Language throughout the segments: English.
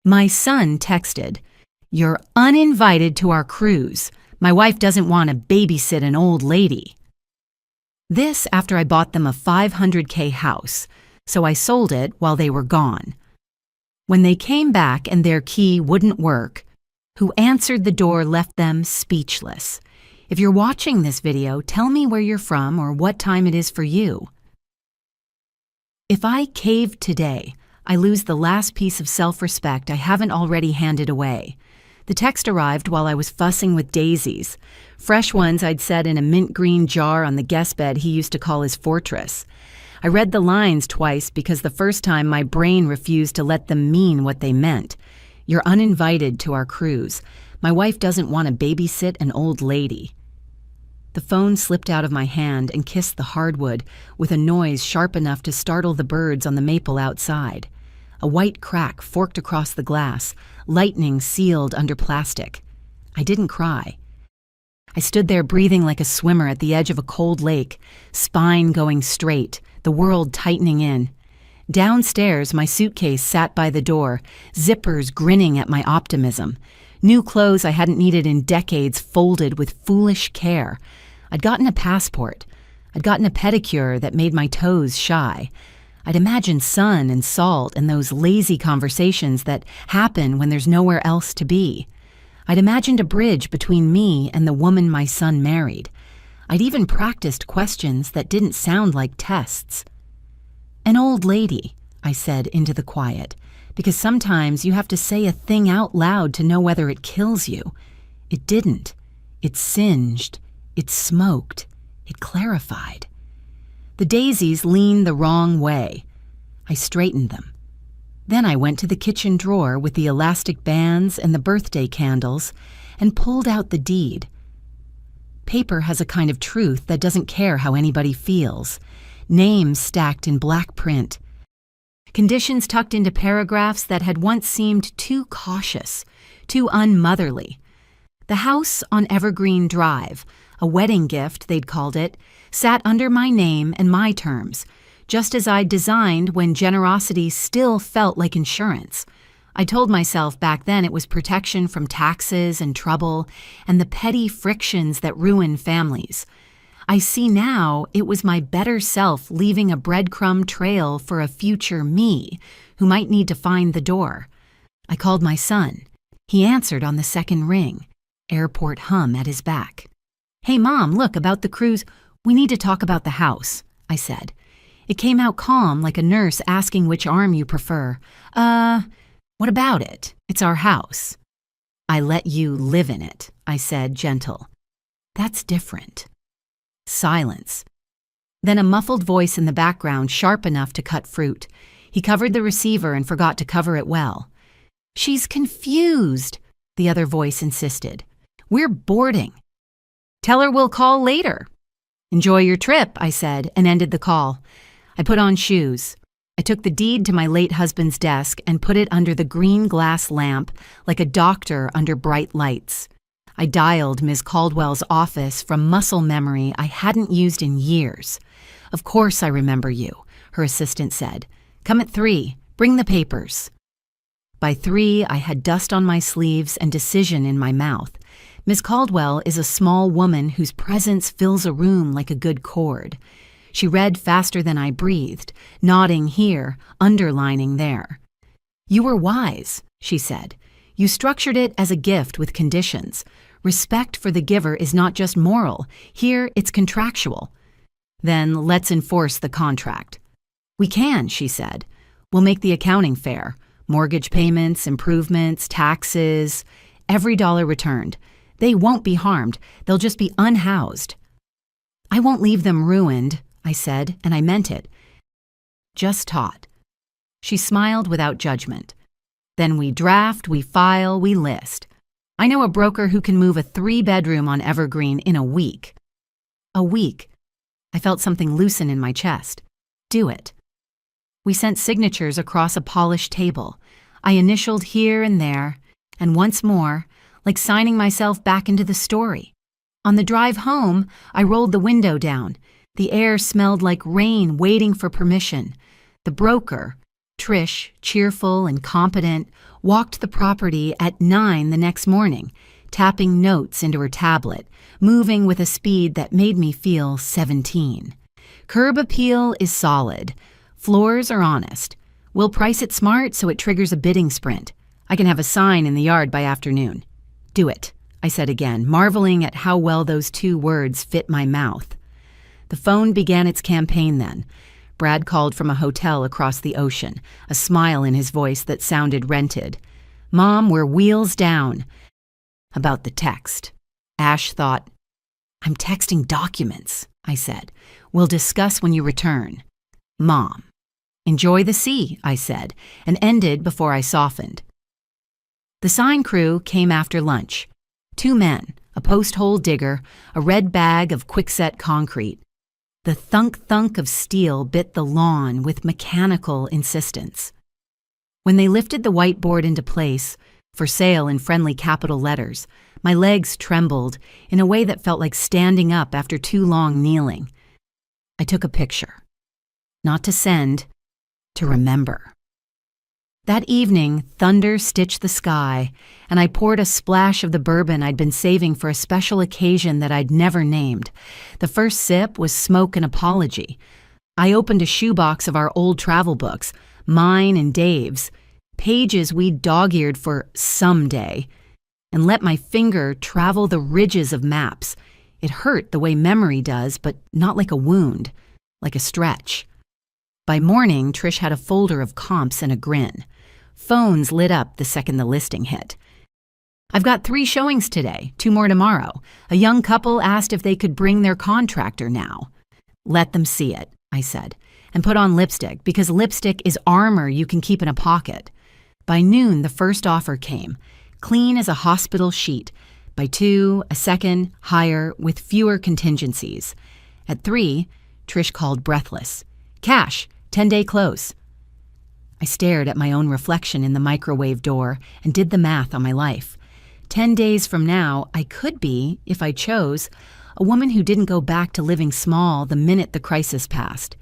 My son texted, "You're uninvited to our cruise. My wife doesn't want to babysit an old lady." This after I bought them a $500K house, so I sold it while they were gone. When they came back and their key wouldn't work, who answered the door left them speechless. If you're watching this video, tell me where you're from or what time it is for you. If I cave today, I lose the last piece of self-respect I haven't already handed away. The text arrived while I was fussing with daisies, fresh ones I'd set in a mint green jar on the guest bed he used to call his fortress. I read the lines twice because the first time my brain refused to let them mean what they meant. "You're uninvited to our cruise. My wife doesn't want to babysit an old lady." The phone slipped out of my hand and kissed the hardwood with a noise sharp enough to startle the birds on the maple outside. A white crack forked across the glass, lightning sealed under plastic. I didn't cry. I stood there breathing like a swimmer at the edge of a cold lake, spine going straight, the world tightening in. Downstairs, my suitcase sat by the door, zippers grinning at my optimism. New clothes I hadn't needed in decades folded with foolish care. I'd gotten a passport. I'd gotten a pedicure that made my toes shy. I'd imagined sun and salt and those lazy conversations that happen when there's nowhere else to be. I'd imagined a bridge between me and the woman my son married. I'd even practiced questions that didn't sound like tests. "An old lady," I said into the quiet, because sometimes you have to say a thing out loud to know whether it kills you. It didn't. It singed. It smoked. It clarified. The daisies leaned the wrong way. I straightened them. Then I went to the kitchen drawer with the elastic bands and the birthday candles and pulled out the deed. Paper has a kind of truth that doesn't care how anybody feels. Names stacked in black print. Conditions tucked into paragraphs that had once seemed too cautious, too unmotherly. The house on Evergreen Drive, a wedding gift they'd called it, sat under my name and my terms, just as I'd designed when generosity still felt like insurance. I told myself back then it was protection from taxes and trouble and the petty frictions that ruin families. I see now it was my better self leaving a breadcrumb trail for a future me who might need to find the door. I called my son. He answered on the second ring, airport hum at his back. "Hey, Mom, look, about the cruise. We need to talk about the house," I said. It came out calm, like a nurse asking which arm you prefer. What about it? It's our house." "I let you live in it," I said, gentle. "That's different." Silence. Then a muffled voice in the background, sharp enough to cut fruit. He covered the receiver and forgot to cover it well. "She's confused," the other voice insisted. "We're boarding." "Tell her we'll call later." "Enjoy your trip," I said, and ended the call. I put on shoes. I took the deed to my late husband's desk and put it under the green glass lamp like a doctor under bright lights. I dialed Ms. Caldwell's office from muscle memory I hadn't used in years. "Of course I remember you," her assistant said. "Come at 3. Bring the papers." By 3, I had dust on my sleeves and decision in my mouth. Ms. Caldwell is a small woman whose presence fills a room like a good chord. She read faster than I breathed, nodding here, underlining there. "You were wise," she said. "You structured it as a gift with conditions. Respect for the giver is not just moral. Here, it's contractual." "Then let's enforce the contract." "We can," she said. "We'll make the accounting fair. Mortgage payments, improvements, taxes, every dollar returned. They won't be harmed. They'll just be unhoused." "I won't leave them ruined," I said, and I meant it. "Just taught." She smiled without judgment. "Then we draft, we file, we list. I know a broker who can move a 3-bedroom on Evergreen in a week." A week. I felt something loosen in my chest. "Do it." We sent signatures across a polished table. I initialed here and there, and once more, like signing myself back into the story. On the drive home, I rolled the window down. The air smelled like rain waiting for permission. The broker, Trish, cheerful and competent, walked the property at 9 the next morning, tapping notes into her tablet, moving with a speed that made me feel 17. Curb appeal is solid. Floors are honest. We'll price it smart so it triggers a bidding sprint. I can have a sign in the yard by afternoon. Do it, I said again, marveling at how well those 2 words fit my mouth. The phone began its campaign then. Brad called from a hotel across the ocean, a smile in his voice that sounded rented. Mom, we're wheels down. About the text. Ash thought, I'm texting documents, I said. We'll discuss when you return. Mom. Enjoy the sea, I said, and ended before I softened. The sign crew came after lunch. 2 men, a post-hole digger, a red bag of quickset concrete. The thunk-thunk of steel bit the lawn with mechanical insistence. When they lifted the whiteboard into place, for sale in friendly capital letters, my legs trembled in a way that felt like standing up after too long kneeling. I took a picture. Not to send, to remember. That evening, thunder stitched the sky, and I poured a splash of the bourbon I'd been saving for a special occasion that I'd never named. The first sip was smoke and apology. I opened a shoebox of our old travel books, mine and Dave's, pages we'd dog-eared for someday, and let my finger travel the ridges of maps. It hurt the way memory does, but not like a wound, like a stretch. By morning, Trish had a folder of comps and a grin. Phones lit up the second the listing hit. I've got 3 showings today, 2 more tomorrow. A young couple asked if they could bring their contractor now. Let them see it, I said, and put on lipstick, because lipstick is armor you can keep in a pocket. By noon, the first offer came, clean as a hospital sheet. By 2, a second, higher, with fewer contingencies. At 3, Trish called breathless. Cash, 10-day close. I stared at my own reflection in the microwave door and did the math on my life. 10 days from now, I could be, if I chose, a woman who didn't go back to living small the minute the crisis passed.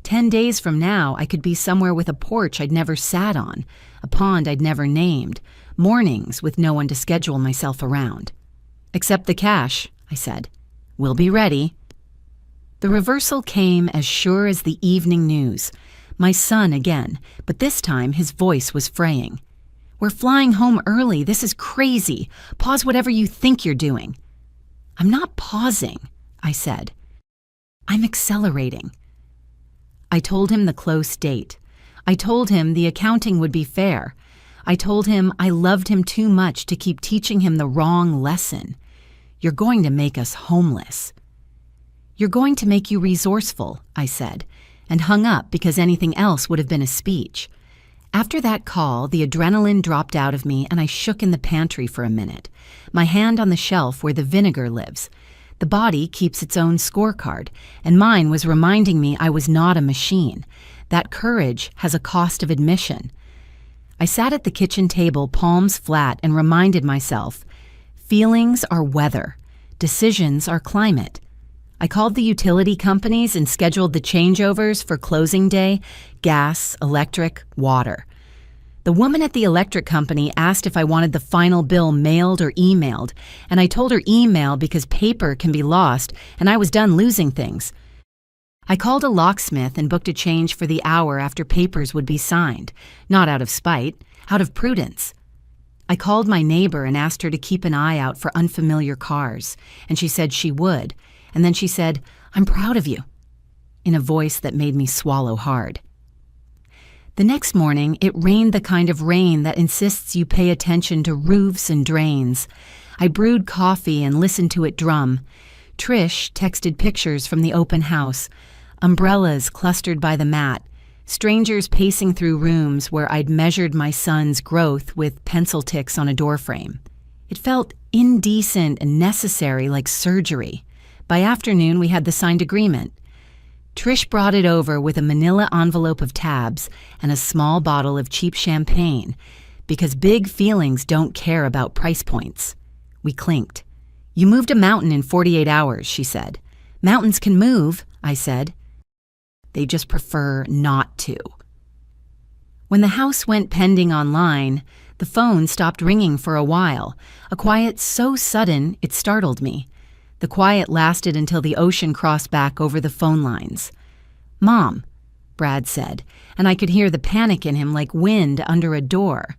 10 days from now, I could be somewhere with a porch I'd never sat on, a pond I'd never named, mornings with no one to schedule myself around. Accept the cash, I said. We'll be ready. The reversal came as sure as the evening news. My son again, but this time his voice was fraying. We're flying home early. This is crazy. Pause whatever you think you're doing. I'm not pausing, I said. I'm accelerating. I told him the close date. I told him the accounting would be fair. I told him I loved him too much to keep teaching him the wrong lesson. You're going to make us homeless. You're going to make you resourceful, I said, and hung up because anything else would have been a speech. After that call, the adrenaline dropped out of me and I shook in the pantry for a minute, my hand on the shelf where the vinegar lives. The body keeps its own scorecard, and mine was reminding me I was not a machine. That courage has a cost of admission. I sat at the kitchen table, palms flat, and reminded myself, feelings are weather, decisions are climate. I called the utility companies and scheduled the changeovers for closing day, gas, electric, water. The woman at the electric company asked if I wanted the final bill mailed or emailed, and I told her email because paper can be lost and I was done losing things. I called a locksmith and booked a change for the hour after papers would be signed, not out of spite, out of prudence. I called my neighbor and asked her to keep an eye out for unfamiliar cars, and she said she would. And then she said, I'm proud of you, in a voice that made me swallow hard. The next morning, it rained the kind of rain that insists you pay attention to roofs and drains. I brewed coffee and listened to it drum. Trish texted pictures from the open house, umbrellas clustered by the mat, strangers pacing through rooms where I'd measured my son's growth with pencil ticks on a doorframe. It felt indecent and necessary, like surgery. By afternoon, we had the signed agreement. Trish brought it over with a manila envelope of tabs and a small bottle of cheap champagne, because big feelings don't care about price points. We clinked. You moved a mountain in 48 hours, she said. Mountains can move, I said. They just prefer not to. When the house went pending online, The phone stopped ringing for a while, a quiet so sudden it startled me. The quiet lasted until the ocean crossed back over the phone lines. "Mom," Brad said, and I could hear the panic in him like wind under a door.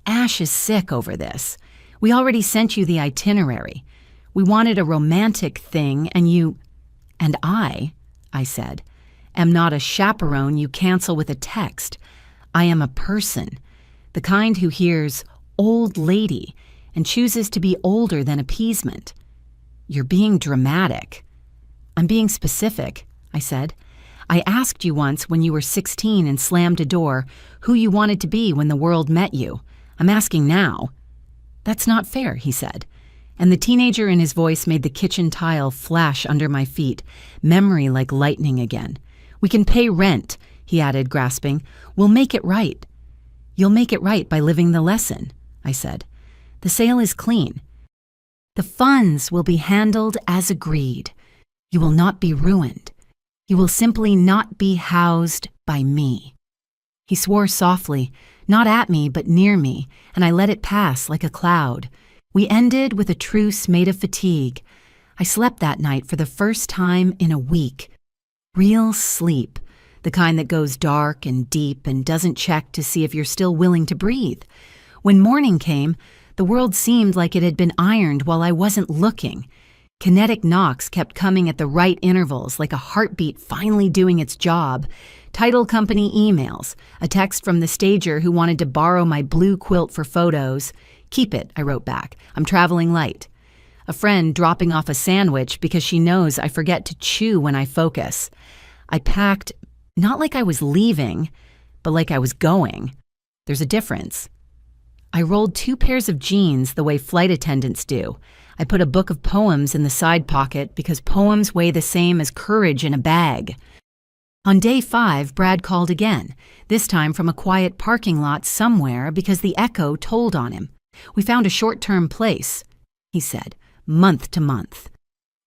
"Ash is sick over this. We already sent you the itinerary. We wanted a romantic thing, and you—" "And I said, "am not a chaperone you cancel with a text. I am a person, the kind who hears 'old lady' and chooses to be older than appeasement." "You're being dramatic." "I'm being specific," I said. "I asked you once when you were 16 and slammed a door who you wanted to be when the world met you. I'm asking now." "That's not fair," he said, and the teenager in his voice made the kitchen tile flash under my feet, memory like lightning again. "We can pay rent," he added, grasping. "We'll make it right." "You'll make it right by living the lesson," I said. "The sale is clean. The funds will be handled as agreed. You will not be ruined. You will simply not be housed by me." He swore softly, not at me but near me, and I let it pass like a cloud. We ended with a truce made of fatigue. I slept that night for the first time in a week. Real sleep, the kind that goes dark and deep and doesn't check to see if you're still willing to breathe. When morning came, the world seemed like it had been ironed while I wasn't looking. Kinetic knocks kept coming at the right intervals, like a heartbeat finally doing its job. Title company emails, a text from the stager who wanted to borrow my blue quilt for photos. "Keep it," I wrote back. "I'm traveling light." A friend dropping off a sandwich because she knows I forget to chew when I focus. I packed, not like I was leaving, but like I was going. There's a difference. I rolled 2 pairs of jeans the way flight attendants do. I put a book of poems in the side pocket because poems weigh the same as courage in a bag. On day 5, Brad called again, this time from a quiet parking lot somewhere because the echo told on him. "We found a short-term place," he said, "month to month."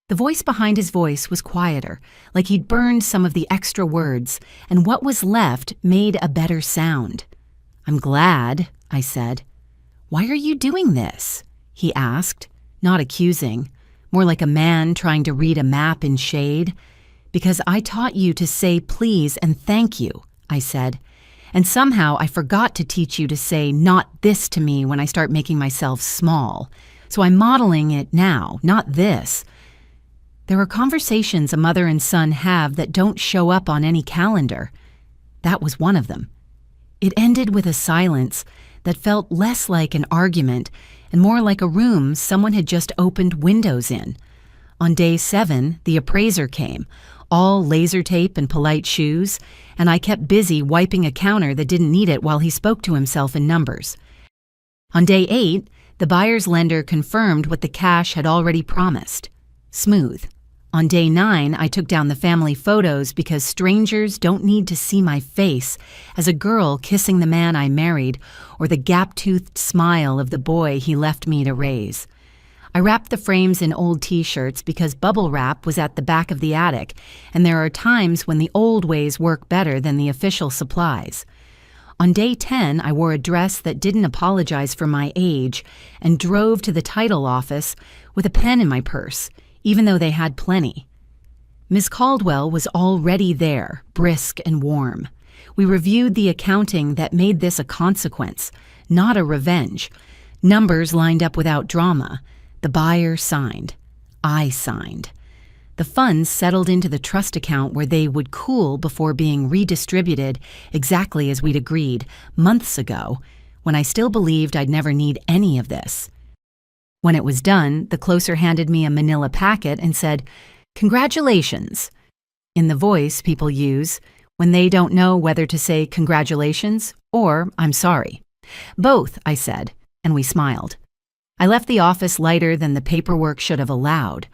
The voice behind his voice was quieter, like he'd burned some of the extra words, and what was left made a better sound. "I'm glad," I said. "Why are you doing this?" he asked, not accusing, more like a man trying to read a map in shade. "Because I taught you to say please and thank you," I said. "And somehow I forgot to teach you to say not this to me when I start making myself small. So I'm modeling it now, not this." There are conversations a mother and son have that don't show up on any calendar. That was one of them. It ended with a silence that felt less like an argument and more like a room someone had just opened windows in. On day 7, the appraiser came, all laser tape and polite shoes, and I kept busy wiping a counter that didn't need it while he spoke to himself in numbers. On day 8, the buyer's lender confirmed what the cash had already promised. Smooth. On day 9, I took down the family photos because strangers don't need to see my face as a girl kissing the man I married or the gap-toothed smile of the boy he left me to raise. I wrapped the frames in old t-shirts because bubble wrap was at the back of the attic, and there are times when the old ways work better than the official supplies. On day 10, I wore a dress that didn't apologize for my age and drove to the title office with a pen in my purse, even though they had plenty. Miss Caldwell was already there, brisk and warm. We reviewed the accounting that made this a consequence, not a revenge. Numbers lined up without drama. The buyer signed. I signed. The funds settled into the trust account where they would cool before being redistributed exactly as we'd agreed months ago, when I still believed I'd never need any of this. When it was done, the closer handed me a manila packet and said, "Congratulations," in the voice people use when they don't know whether to say congratulations or I'm sorry. "Both," I said, and we smiled. I left the office lighter than the paperwork should have allowed.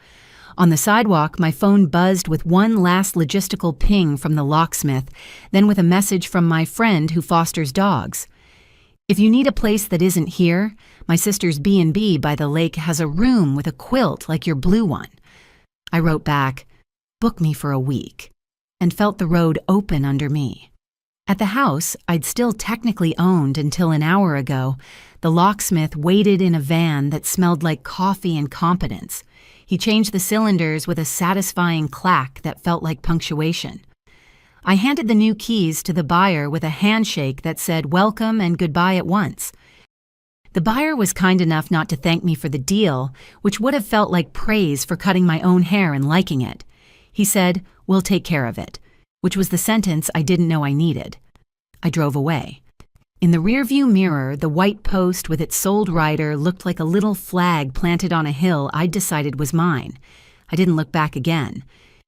On the sidewalk, my phone buzzed with one last logistical ping from the locksmith, then with a message from my friend who fosters dogs. "If you need a place that isn't here, my sister's B&B by the lake has a room with a quilt like your blue one." I wrote back, "Book me for a week," and felt the road open under me. At the house I'd still technically owned until an hour ago, the locksmith waited in a van that smelled like coffee and competence. He changed the cylinders with a satisfying clack that felt like punctuation. I handed the new keys to the buyer with a handshake that said welcome and goodbye at once. The buyer was kind enough not to thank me for the deal, which would have felt like praise for cutting my own hair and liking it. He said, "We'll take care of it," which was the sentence I didn't know I needed. I drove away. In the rearview mirror, the white post with its sold rider looked like a little flag planted on a hill I'd decided was mine. I didn't look back again.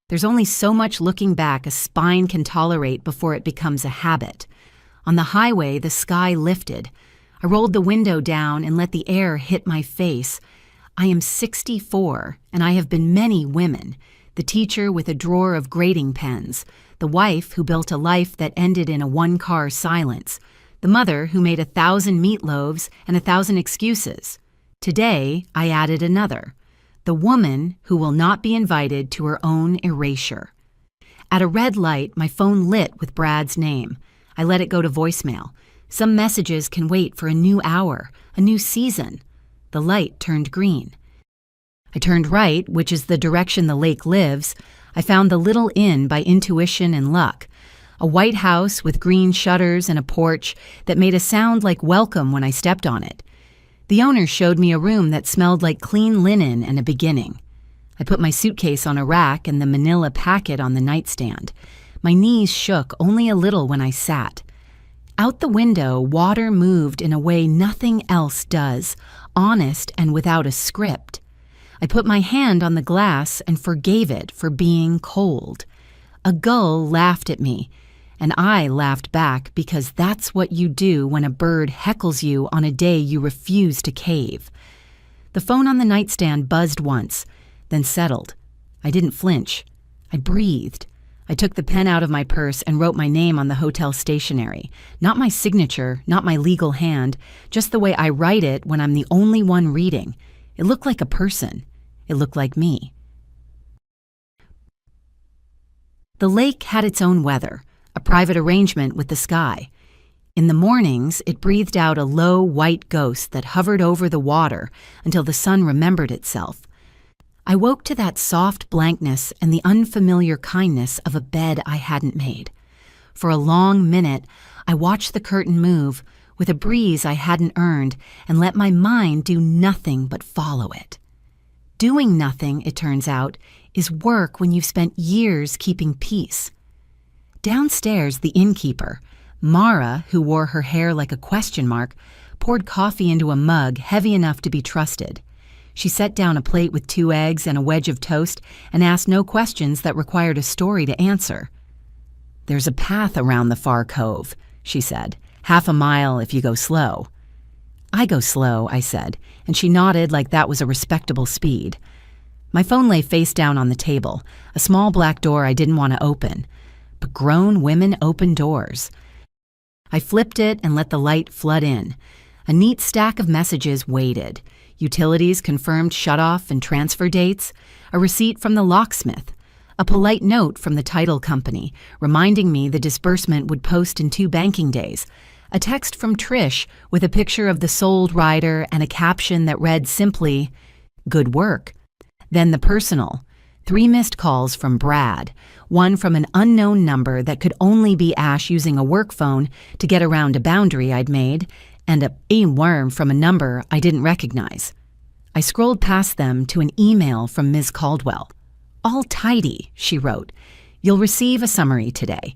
There's only so much looking back a spine can tolerate before it becomes a habit. On the highway, the sky lifted. I rolled the window down and let the air hit my face. I am 64, and I have been many women. The teacher with a drawer of grading pens, the wife who built a life that ended in a one-car silence, the mother who made 1,000 meatloaves and 1,000 excuses. Today, I added another, the woman who will not be invited to her own erasure. At a red light, my phone lit with Brad's name. I let it go to voicemail. Some messages can wait for a new hour, a new season. The light turned green. I turned right, which is the direction the lake lives. I found the little inn by intuition and luck. A white house with green shutters and a porch that made a sound like welcome when I stepped on it. The owner showed me a room that smelled like clean linen and a beginning. I put my suitcase on a rack and the manila packet on the nightstand. My knees shook only a little when I sat. Out the window, water moved in a way nothing else does, honest and without a script. I put my hand on the glass and forgave it for being cold. A gull laughed at me, and I laughed back because that's what you do when a bird heckles you on a day you refuse to cave. The phone on the nightstand buzzed once, then settled. I didn't flinch. I breathed. I took the pen out of my purse and wrote my name on the hotel stationery. Not my signature, not my legal hand, just the way I write it when I'm the only one reading. It looked like a person. It looked like me. The lake had its own weather, a private arrangement with the sky. In the mornings, it breathed out a low, white ghost that hovered over the water until the sun remembered itself. I woke to that soft blankness and the unfamiliar kindness of a bed I hadn't made. For a long minute, I watched the curtain move with a breeze I hadn't earned and let my mind do nothing but follow it. Doing nothing, it turns out, is work when you've spent years keeping peace. Downstairs, the innkeeper, Mara, who wore her hair like a question mark, poured coffee into a mug heavy enough to be trusted. She set down a plate with 2 eggs and a wedge of toast and asked no questions that required a story to answer. "There's a path around the far cove," she said. "Half a mile if you go slow." "I go slow," I said, and she nodded like that was a respectable speed. My phone lay face down on the table, a small black door I didn't want to open. But grown women open doors. I flipped it and let the light flood in. A neat stack of messages waited. Utilities confirmed shutoff and transfer dates, a receipt from the locksmith, a polite note from the title company reminding me the disbursement would post in 2 banking days, a text from Trish with a picture of the sold rider and a caption that read simply, "Good work." Then the personal, 3 missed calls from Brad, one from an unknown number that could only be Ash using a work phone to get around a boundary I'd made, and a worm from a number I didn't recognize. I scrolled past them to an email from Ms. Caldwell. "All tidy," she wrote. "You'll receive a summary today.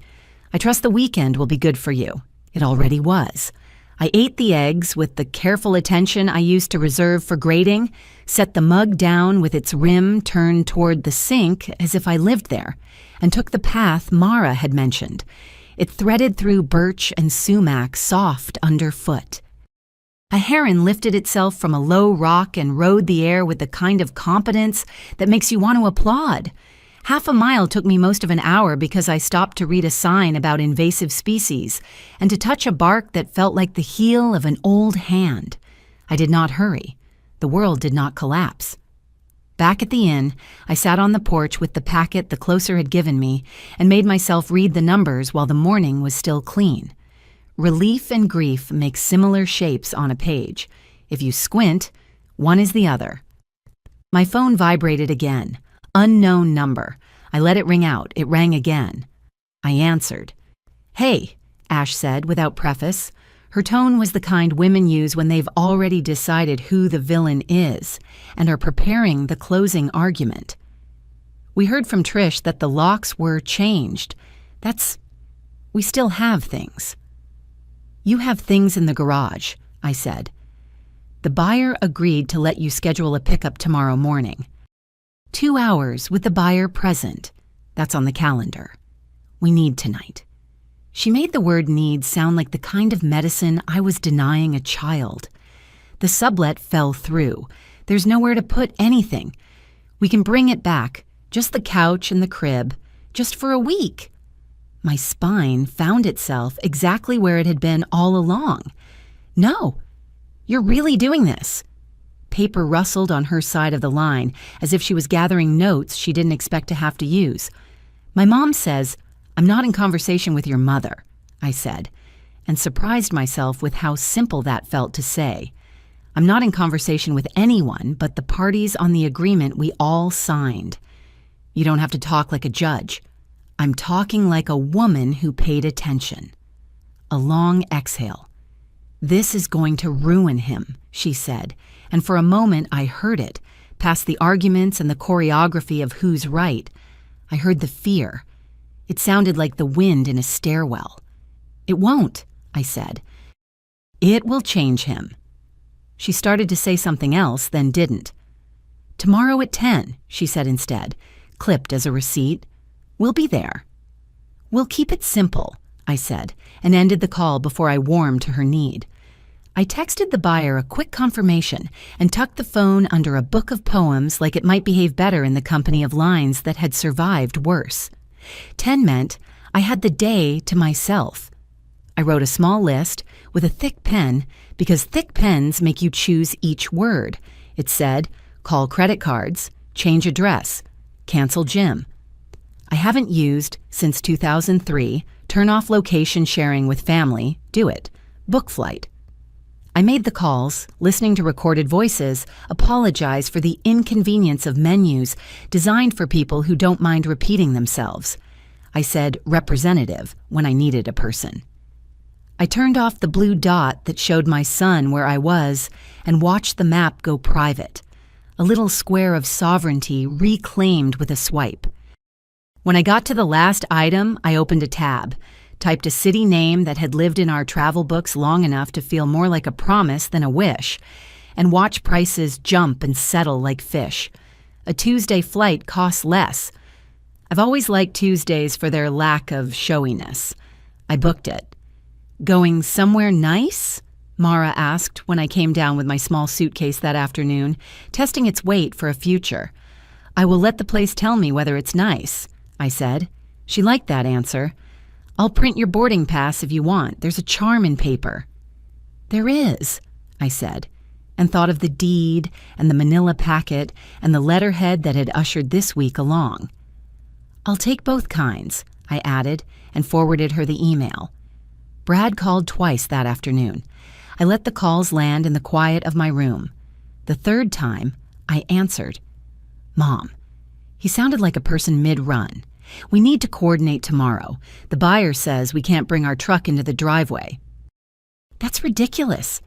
I trust the weekend will be good for you." It already was. I ate the eggs with the careful attention I used to reserve for grading, set the mug down with its rim turned toward the sink as if I lived there, and took the path Mara had mentioned. It threaded through birch and sumac soft underfoot. A heron lifted itself from a low rock and rode the air with the kind of competence that makes you want to applaud. Half a mile took me most of an hour because I stopped to read a sign about invasive species and to touch a bark that felt like the heel of an old hand. I did not hurry. The world did not collapse. Back at the inn, I sat on the porch with the packet the closer had given me and made myself read the numbers while the morning was still clean. Relief and grief make similar shapes on a page. If you squint, one is the other. My phone vibrated again. Unknown number. I let it ring out. It rang again. I answered. "Hey," Ash said without preface. Her tone was the kind women use when they've already decided who the villain is and are preparing the closing argument. "We heard from Trish that the locks were changed. We still have things." "You have things in the garage," I said. "The buyer agreed to let you schedule a pickup tomorrow morning. 2 hours with the buyer present. That's on the calendar. We need tonight." She made the word need sound like the kind of medicine I was denying a child. The sublet fell through. There's nowhere to put anything. We can bring it back, just the couch and the crib, just for a week. My spine found itself exactly where it had been all along. "No, you're really doing this." Paper rustled on her side of the line, as if she was gathering notes she didn't expect to have to use. "My mom says, I'm not in conversation with your mother," I said, and surprised myself with how simple that felt to say. "I'm not in conversation with anyone but the parties on the agreement we all signed. You don't have to talk like a judge. I'm talking like a woman who paid attention." A long exhale. "This is going to ruin him," she said, and for a moment I heard it, past the arguments and the choreography of who's right. I heard the fear. It sounded like the wind in a stairwell. "It won't," I said. "It will change him." She started to say something else, then didn't. "Tomorrow at 10, she said instead, clipped as a receipt. "We'll be there." "We'll keep it simple," I said, and ended the call before I warmed to her need. I texted the buyer a quick confirmation and tucked the phone under a book of poems like it might behave better in the company of lines that had survived worse. 10 meant I had the day to myself. I wrote a small list with a thick pen because thick pens make you choose each word. It said, call credit cards, change address, cancel gym. I haven't used since 2003, turn off location sharing with family, do it, book flight. I made the calls, listening to recorded voices, apologize for the inconvenience of menus designed for people who don't mind repeating themselves. I said representative when I needed a person. I turned off the blue dot that showed my son where I was and watched the map go private, a little square of sovereignty reclaimed with a swipe. When I got to the last item, I opened a tab, typed a city name that had lived in our travel books long enough to feel more like a promise than a wish, and watch prices jump and settle like fish. A Tuesday flight costs less. I've always liked Tuesdays for their lack of showiness. I booked it. "Going somewhere nice?" Mara asked when I came down with my small suitcase that afternoon, testing its weight for a future. "I will let the place tell me whether it's nice," I said. She liked that answer. "I'll print your boarding pass if you want. There's a charm in paper." "There is," I said, and thought of the deed and the manila packet and the letterhead that had ushered this week along. "I'll take both kinds," I added, and forwarded her the email. Brad called twice that afternoon. I let the calls land in the quiet of my room. The third time, I answered. "Mom." He sounded like a person mid-run. "We need to coordinate tomorrow. The buyer says we can't bring our truck into the driveway." "That's ridiculous.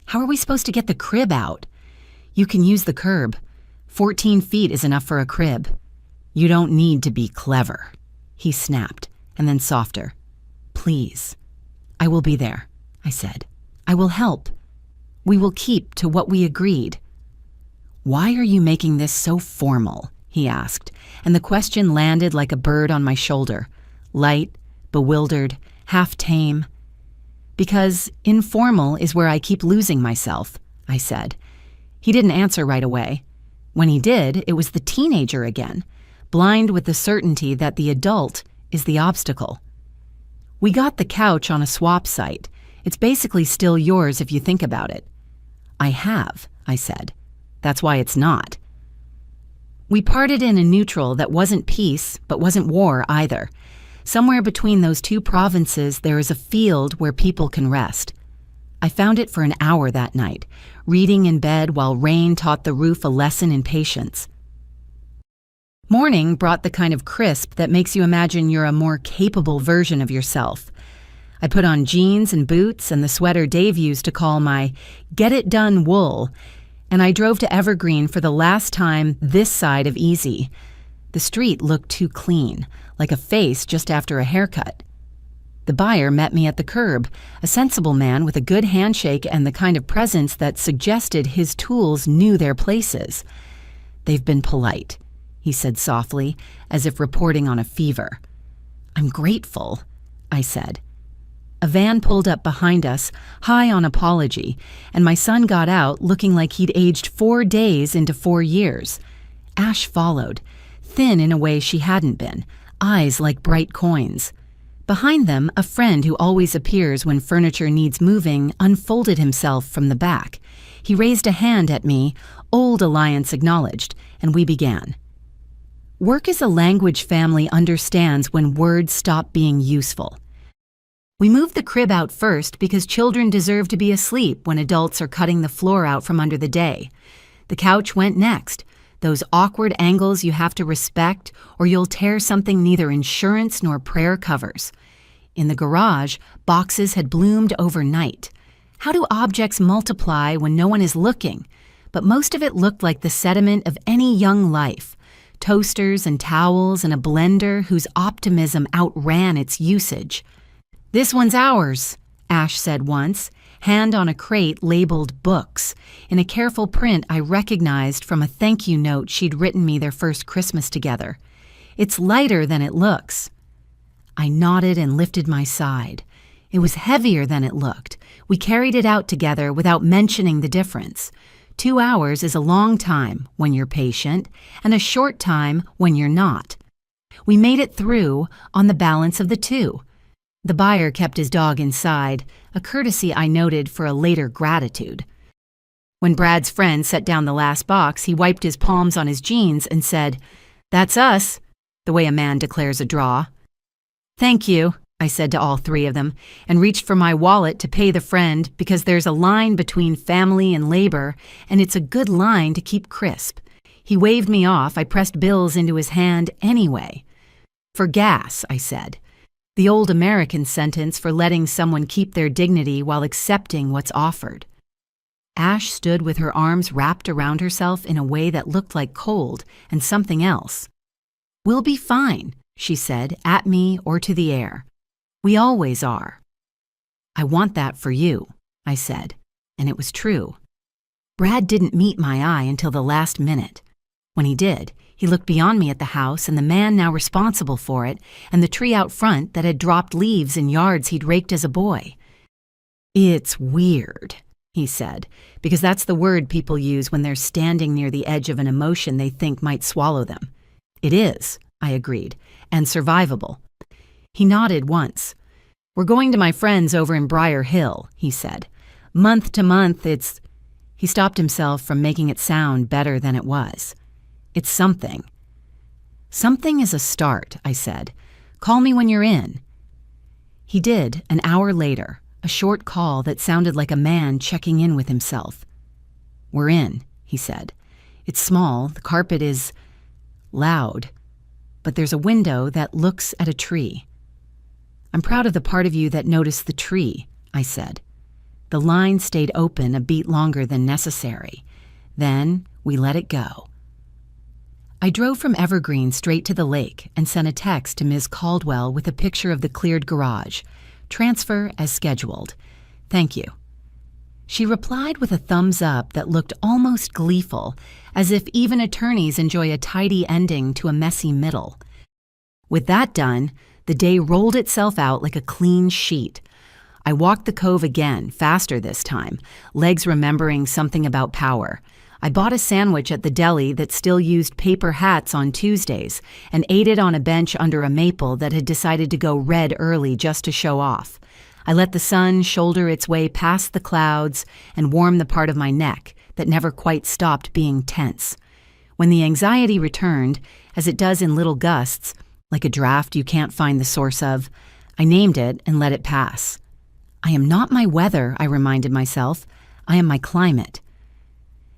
How are we supposed to get the crib out?" "You can use the curb. 14 feet is enough for a crib." "You don't need to be clever," he snapped, and then softer. "Please." "I will be there," I said. "I will help. We will keep to what we agreed." "Why are you making this so formal?" he asked, and the question landed like a bird on my shoulder, light, bewildered, half tame. "Because informal is where I keep losing myself," I said. He didn't answer right away. When he did, it was the teenager again, blind with the certainty that the adult is the obstacle. "We got the couch on a swap site. It's basically still yours if you think about it." "I have," I said. "That's why it's not." We parted in a neutral that wasn't peace, but wasn't war either. Somewhere between those two provinces, there is a field where people can rest. I found it for an hour that night, reading in bed while rain taught the roof a lesson in patience. Morning brought the kind of crisp that makes you imagine you're a more capable version of yourself. I put on jeans and boots and the sweater Dave used to call my get-it-done wool, and I drove to Evergreen for the last time this side of easy. The street looked too clean, like a face just after a haircut. The buyer met me at the curb, a sensible man with a good handshake and the kind of presence that suggested his tools knew their places. "They've been polite," he said softly, as if reporting on a fever. "I'm grateful," I said. A van pulled up behind us, high on apology, and my son got out looking like he'd aged 4 days into 4 years. Ash followed, thin in a way she hadn't been, eyes like bright coins. Behind them, a friend who always appears when furniture needs moving unfolded himself from the back. He raised a hand at me, old alliance acknowledged, and we began. Work is a language family understands when words stop being useful. We moved the crib out first because children deserve to be asleep when adults are cutting the floor out from under the day. The couch went next, those awkward angles you have to respect or you'll tear something neither insurance nor prayer covers. In the garage, boxes had bloomed overnight. How do objects multiply when no one is looking? But most of it looked like the sediment of any young life. Toasters and towels and a blender whose optimism outran its usage. "This one's ours," Ash said once, hand on a crate labeled books, in a careful print I recognized from a thank you note she'd written me their first Christmas together. "It's lighter than it looks." I nodded and lifted my side. It was heavier than it looked. We carried it out together without mentioning the difference. 2 hours is a long time when you're patient, and a short time when you're not. We made it through on the balance of the two. The buyer kept his dog inside, a courtesy I noted for a later gratitude. When Brad's friend set down the last box, he wiped his palms on his jeans and said, "That's us," the way a man declares a draw. "Thank you," I said to all 3 of them, and reached for my wallet to pay the friend because there's a line between family and labor, and it's a good line to keep crisp. He waved me off. I pressed bills into his hand anyway. "For gas," I said. The old American sentence for letting someone keep their dignity while accepting what's offered. Ash stood with her arms wrapped around herself in a way that looked like cold and something else. "We'll be fine," she said, at me or to the air. "We always are." "I want that for you," I said, and it was true. Brad didn't meet my eye until the last minute. When he did, he looked beyond me at the house and the man now responsible for it and the tree out front that had dropped leaves in yards he'd raked as a boy. "It's weird," he said, because that's the word people use when they're standing near the edge of an emotion they think might swallow them. "It is," I agreed, "and survivable." He nodded once. "We're going to my friends over in Briar Hill," he said. "Month to month, it's—" He stopped himself from making it sound better than it was. "It's something." "Something is a start," I said. "Call me when you're in." He did, an hour later, a short call that sounded like a man checking in with himself. "We're in," he said. "It's small, the carpet is loud, but there's a window that looks at a tree." "I'm proud of the part of you that noticed the tree," I said. The line stayed open a beat longer than necessary. Then we let it go. I drove from Evergreen straight to the lake and sent a text to Ms. Caldwell with a picture of the cleared garage. "Transfer as scheduled. Thank you." She replied with a thumbs up that looked almost gleeful, as if even attorneys enjoy a tidy ending to a messy middle. With that done, the day rolled itself out like a clean sheet. I walked the cove again, faster this time, legs remembering something about power. I bought a sandwich at the deli that still used paper hats on Tuesdays and ate it on a bench under a maple that had decided to go red early just to show off. I let the sun shoulder its way past the clouds and warm the part of my neck that never quite stopped being tense. When the anxiety returned, as it does in little gusts, like a draft you can't find the source of, I named it and let it pass. I am not my weather, I reminded myself. I am my climate.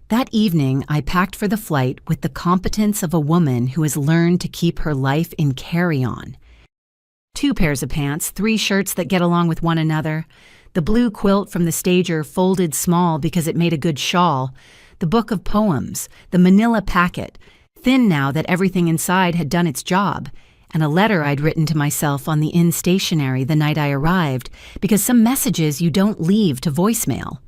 That evening, I packed for the flight with the competence of a woman who has learned to keep her life in carry-on. 2 pairs of pants, 3 shirts that get along with one another, the blue quilt from the stager folded small because it made a good shawl, the book of poems, the manila packet, thin now that everything inside had done its job, and a letter I'd written to myself on the inn stationery the night I arrived, because some messages you don't leave to voicemail.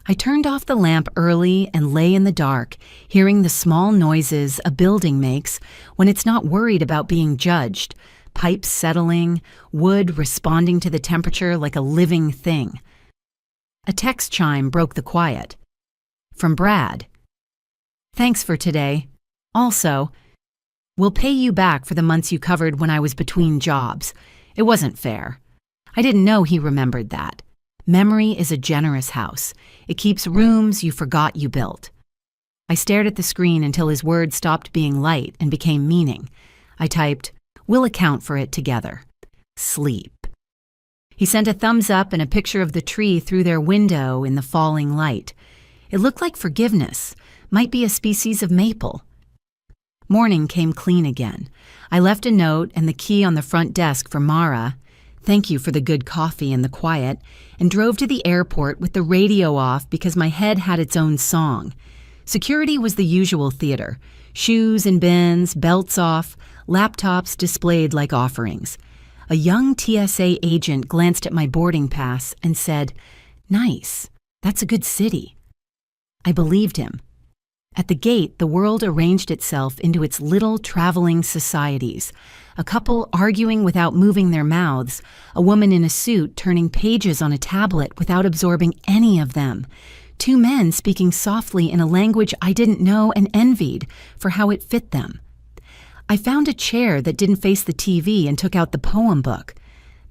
I turned off the lamp early and lay in the dark, hearing the small noises a building makes when it's not worried about being judged, pipes settling, wood responding to the temperature like a living thing. A text chime broke the quiet. From Brad. Thanks for today. Also, we'll pay you back for the months you covered when I was between jobs. It wasn't fair. I didn't know he remembered that. Memory is a generous house. It keeps rooms you forgot you built. I stared at the screen until his words stopped being light and became meaning. I typed, "We'll account for it together. Sleep." He sent a thumbs up and a picture of the tree through their window in the falling light. It looked like forgiveness, might be a species of maple. Morning came clean again. I left a note and the key on the front desk for Mara. Thank you for the good coffee and the quiet, and drove to the airport with the radio off because my head had its own song. Security was the usual theater. Shoes in bins, belts off, laptops displayed like offerings. A young TSA agent glanced at my boarding pass and said, "Nice, that's a good city." I believed him. At the gate, the world arranged itself into its little traveling societies. A couple arguing without moving their mouths, a woman in a suit turning pages on a tablet without absorbing any of them, 2 men speaking softly in a language I didn't know and envied for how it fit them. I found a chair that didn't face the TV and took out the poem book.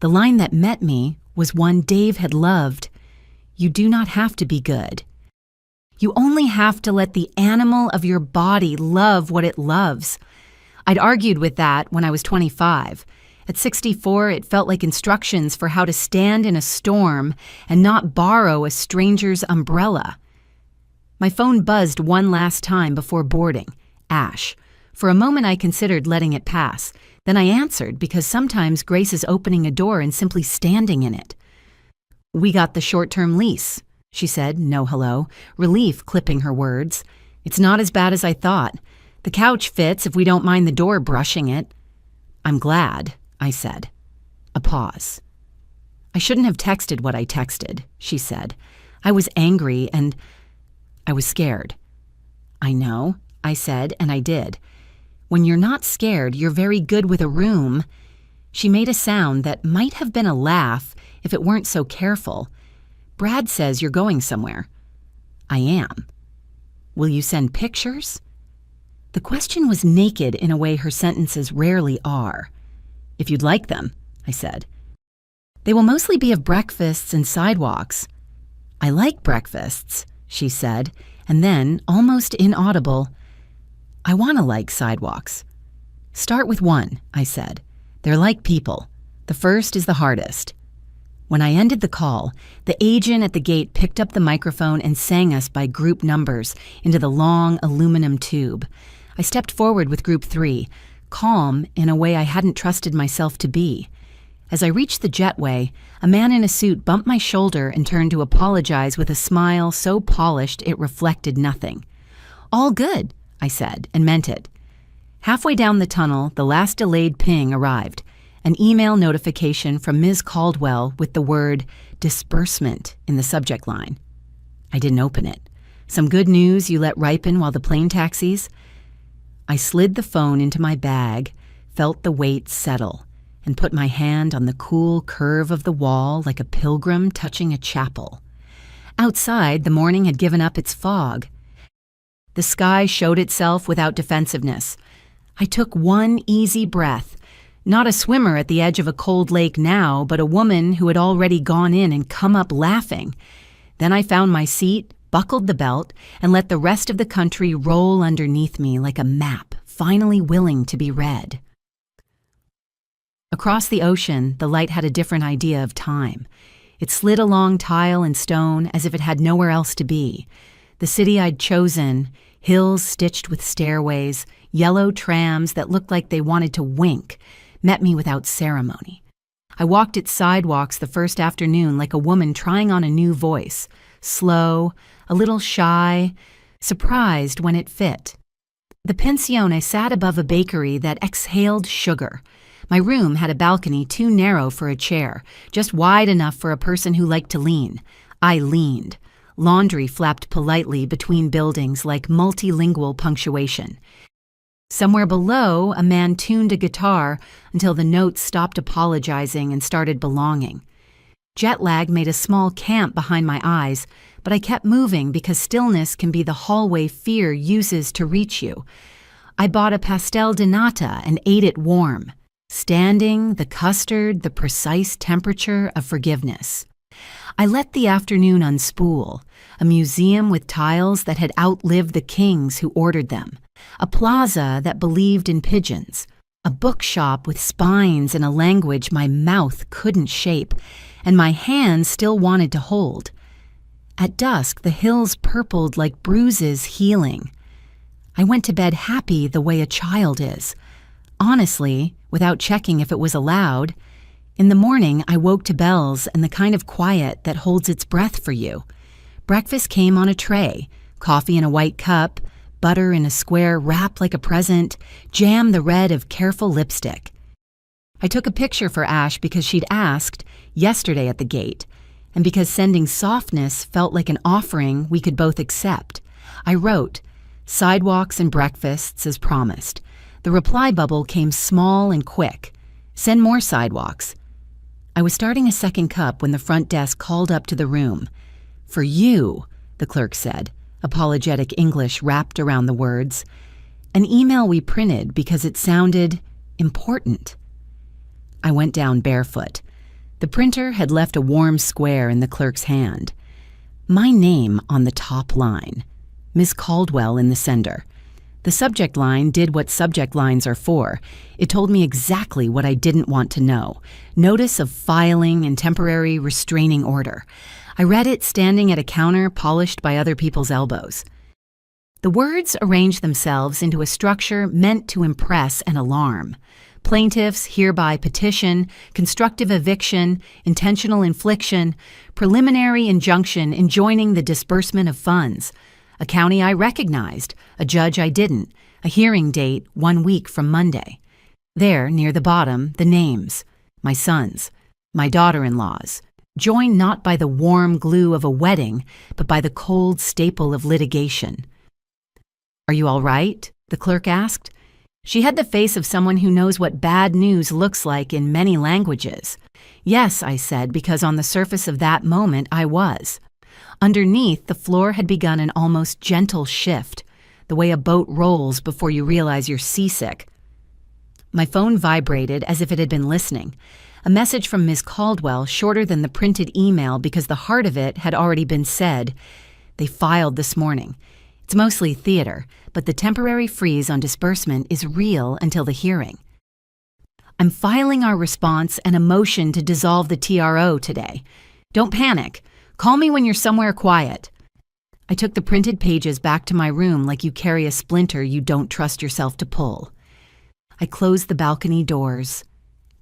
The line that met me was one Dave had loved. "You do not have to be good. You only have to let the animal of your body love what it loves." I'd argued with that when I was 25. At 64, it felt like instructions for how to stand in a storm and not borrow a stranger's umbrella. My phone buzzed one last time before boarding. Ash. For a moment, I considered letting it pass. Then I answered because sometimes grace is opening a door and simply standing in it. "We got the short-term lease," she said, no hello, relief clipping her words. "It's not as bad as I thought. The couch fits if we don't mind the door brushing it." "I'm glad," I said. A pause. "I shouldn't have texted what I texted," she said. "I was angry and I was scared." "I know," I said, and I did. "When you're not scared, you're very good with a room." She made a sound that might have been a laugh if it weren't so careful. "Brad says you're going somewhere." "I am." "Will you send pictures?" The question was naked in a way her sentences rarely are. "If you'd like them," I said. "They will mostly be of breakfasts and sidewalks." "I like breakfasts," she said, and then, almost inaudible, "I want to like sidewalks." "Start with one," I said. "They're like people. The first is the hardest." When I ended the call, the agent at the gate picked up the microphone and sang us by group numbers into the long aluminum tube. I stepped forward with group 3, calm in a way I hadn't trusted myself to be. As I reached the jetway, a man in a suit bumped my shoulder and turned to apologize with a smile so polished it reflected nothing. "All good," I said, and meant it. Halfway down the tunnel, the last delayed ping arrived. An email notification from Ms. Caldwell with the word disbursement in the subject line. I didn't open it. Some good news you let ripen while the plane taxis? I slid the phone into my bag, felt the weight settle, and put my hand on the cool curve of the wall like a pilgrim touching a chapel. Outside, the morning had given up its fog. The sky showed itself without defensiveness. I took one easy breath. Not a swimmer at the edge of a cold lake now, but a woman who had already gone in and come up laughing. Then I found my seat, buckled the belt, and let the rest of the country roll underneath me like a map, finally willing to be read. Across the ocean, the light had a different idea of time. It slid along tile and stone as if it had nowhere else to be. The city I'd chosen, hills stitched with stairways, yellow trams that looked like they wanted to wink, met me without ceremony. I walked its sidewalks the first afternoon like a woman trying on a new voice, slow, a little shy, surprised when it fit. The pensione sat above a bakery that exhaled sugar. My room had a balcony too narrow for a chair, just wide enough for a person who liked to lean. I leaned. Laundry flapped politely between buildings like multilingual punctuation. Somewhere below, a man tuned a guitar until the notes stopped apologizing and started belonging. Jet lag made a small camp behind my eyes, but I kept moving because stillness can be the hallway fear uses to reach you. I bought a pastel de nata and ate it warm. Standing, the custard, the precise temperature of forgiveness. I let the afternoon unspool, a museum with tiles that had outlived the kings who ordered them, a plaza that believed in pigeons, a bookshop with spines in a language my mouth couldn't shape, and my hands still wanted to hold. At dusk, the hills purpled like bruises healing. I went to bed happy the way a child is. Honestly, without checking if it was allowed. In the morning, I woke to bells and the kind of quiet that holds its breath for you. Breakfast came on a tray, coffee in a white cup, butter in a square wrapped like a present, jam the red of careful lipstick. I took a picture for Ash because she'd asked yesterday at the gate, and because sending softness felt like an offering we could both accept. I wrote, "Sidewalks and breakfasts as promised." The reply bubble came small and quick. "Send more sidewalks." I was starting a second cup when the front desk called up to the room. "For you," the clerk said, apologetic English wrapped around the words. An email we printed because it sounded important. I went down barefoot. The printer had left a warm square in the clerk's hand. My name on the top line. Miss Caldwell in the sender. The subject line did what subject lines are for. It told me exactly what I didn't want to know. Notice of filing and temporary restraining order. I read it standing at a counter polished by other people's elbows. The words arranged themselves into a structure meant to impress and alarm. Plaintiffs hereby petition, constructive eviction, intentional infliction, preliminary injunction enjoining the disbursement of funds. A county I recognized, a judge I didn't, a hearing date 1 week from Monday. There, near the bottom, the names. My sons, my daughter-in-laws, joined not by the warm glue of a wedding, but by the cold staple of litigation. "Are you all right?" the clerk asked. She had the face of someone who knows what bad news looks like in many languages. "Yes," I said, because on the surface of that moment I was. Underneath, the floor had begun an almost gentle shift, the way a boat rolls before you realize you're seasick. My phone vibrated as if it had been listening. A message from Ms. Caldwell, shorter than the printed email because the heart of it had already been said. They filed this morning. It's mostly theater, but the temporary freeze on disbursement is real until the hearing. I'm filing our response and a motion to dissolve the TRO today. Don't panic. Call me when you're somewhere quiet. I took the printed pages back to my room like you carry a splinter you don't trust yourself to pull. I closed the balcony doors.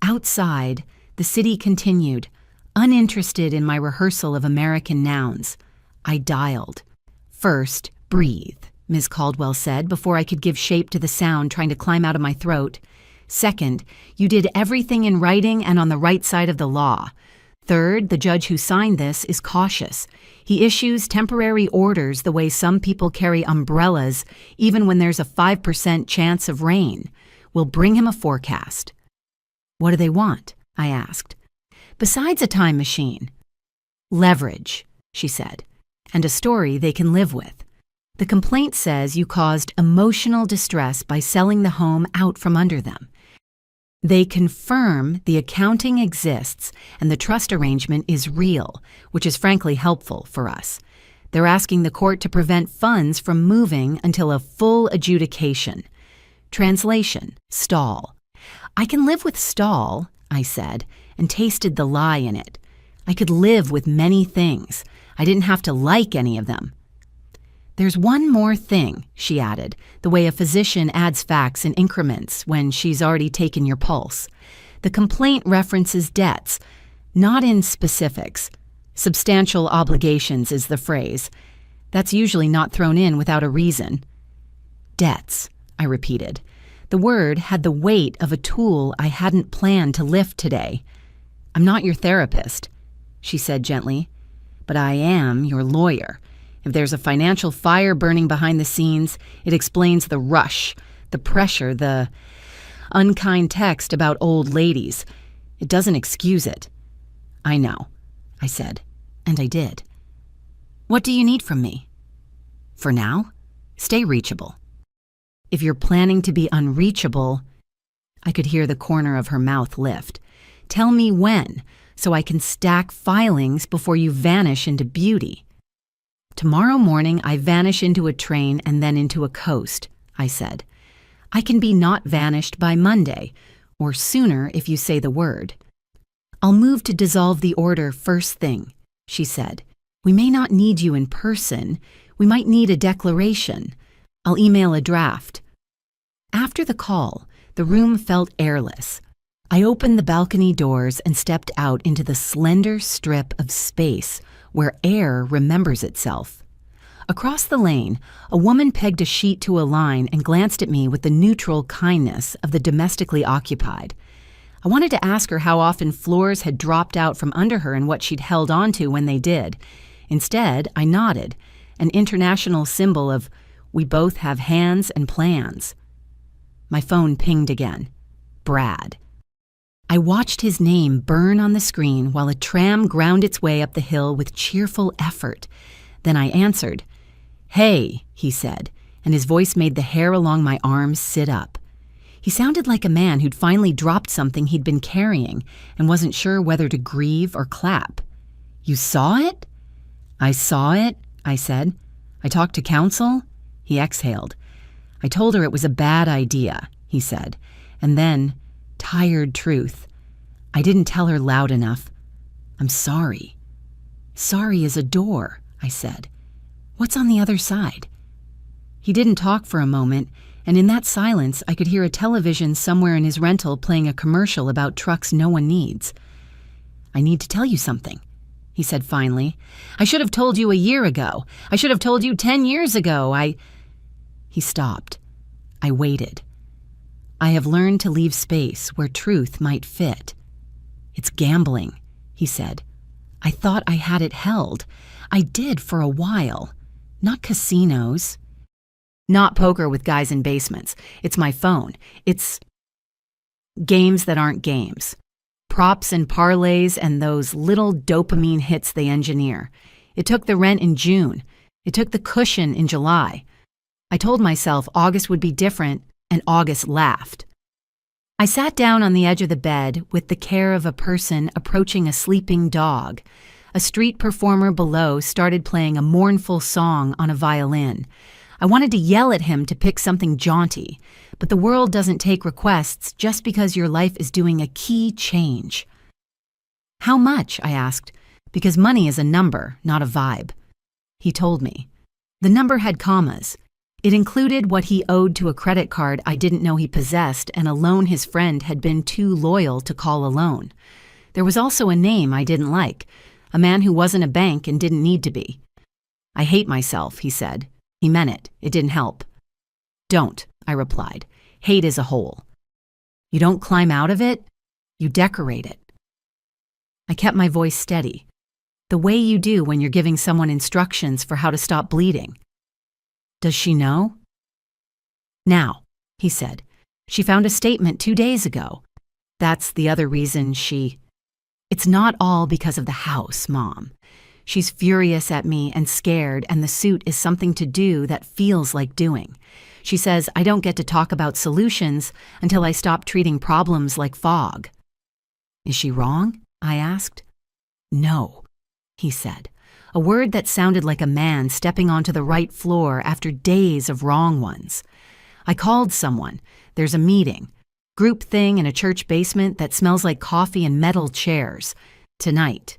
Outside, the city continued, uninterested in my rehearsal of American nouns. I dialed. "First, breathe," Ms. Caldwell said before I could give shape to the sound trying to climb out of my throat. "Second, you did everything in writing and on the right side of the law. Third, the judge who signed this is cautious. He issues temporary orders the way some people carry umbrellas, even when there's a 5% chance of rain. We'll bring him a forecast." "What do they want?" I asked. "Besides a time machine." "Leverage," she said, "and a story they can live with. The complaint says you caused emotional distress by selling the home out from under them. They confirm the accounting exists and the trust arrangement is real, which is frankly helpful for us. They're asking the court to prevent funds from moving until a full adjudication. Translation, stall. I can live with stall, I said, and tasted the lie in it. I could live with many things. I didn't have to like any of them. There's one more thing, she added, the way a physician adds facts in increments when she's already taken your pulse. The complaint references debts, not in specifics. Substantial obligations is the phrase. That's usually not thrown in without a reason. Debts, I repeated. The word had the weight of a tool I hadn't planned to lift today. I'm not your therapist, she said gently, but I am your lawyer. If there's a financial fire burning behind the scenes, it explains the rush, the pressure, the unkind text about old ladies. It doesn't excuse it. I know, I said, and I did. What do you need from me? For now, stay reachable. If you're planning to be unreachable, I could hear the corner of her mouth lift. Tell me when, so I can stack filings before you vanish into beauty. Tomorrow morning, I vanish into a train and then into a coast, I said. I can be not vanished by Monday, or sooner if you say the word. I'll move to dissolve the order first thing, she said. We may not need you in person. We might need a declaration. I'll email a draft. After the call, the room felt airless. I opened the balcony doors and stepped out into the slender strip of space where air remembers itself. Across the lane, a woman pegged a sheet to a line and glanced at me with the neutral kindness of the domestically occupied. I wanted to ask her how often floors had dropped out from under her and what she'd held onto when they did. Instead, I nodded, an international symbol of we both have hands and plans. My phone pinged again. Brad. I watched his name burn on the screen while a tram ground its way up the hill with cheerful effort. Then I answered. Hey, he said, and his voice made the hair along my arms sit up. He sounded like a man who'd finally dropped something he'd been carrying and wasn't sure whether to grieve or clap. You saw it? I saw it, I said. I talked to counsel? He exhaled. I told her it was a bad idea, he said, and then, tired truth, I didn't tell her loud enough. I'm sorry. Sorry is a door, I said. What's on the other side? He didn't talk for a moment, and in that silence I could hear a television somewhere in his rental playing a commercial about trucks no one needs. I need to tell you something, he said finally. I should have told you a year ago. I should have told you 10 years ago. He stopped. I waited. I have learned to leave space where truth might fit. It's gambling, he said. I thought I had it held. I did for a while. Not casinos. Not poker with guys in basements. It's my phone. It's games that aren't games. Props and parlays and those little dopamine hits they engineer. It took the rent in June. It took the cushion in July. I told myself August would be different, and August laughed. I sat down on the edge of the bed with the care of a person approaching a sleeping dog. A street performer below started playing a mournful song on a violin. I wanted to yell at him to pick something jaunty, but the world doesn't take requests just because your life is doing a key change. How much? I asked, because money is a number, not a vibe. He told me. The number had commas. It included what he owed to a credit card I didn't know he possessed and a loan his friend had been too loyal to call a loan. There was also a name I didn't like, a man who wasn't a bank and didn't need to be. I hate myself, he said. He meant it. It didn't help. Don't, I replied. Hate is a hole. You don't climb out of it, you decorate it. I kept my voice steady, the way you do when you're giving someone instructions for how to stop bleeding. Does she know? Now, he said. She found a statement 2 days ago. That's the other reason she... It's not all because of the house, Mom. She's furious at me and scared, and the suit is something to do that feels like doing. She says I don't get to talk about solutions until I stop treating problems like fog. Is she wrong? I asked. No, he said. a word that sounded like a man stepping onto the right floor after days of wrong ones. I called someone. There's a meeting. Group thing in a church basement that smells like coffee and metal chairs. Tonight.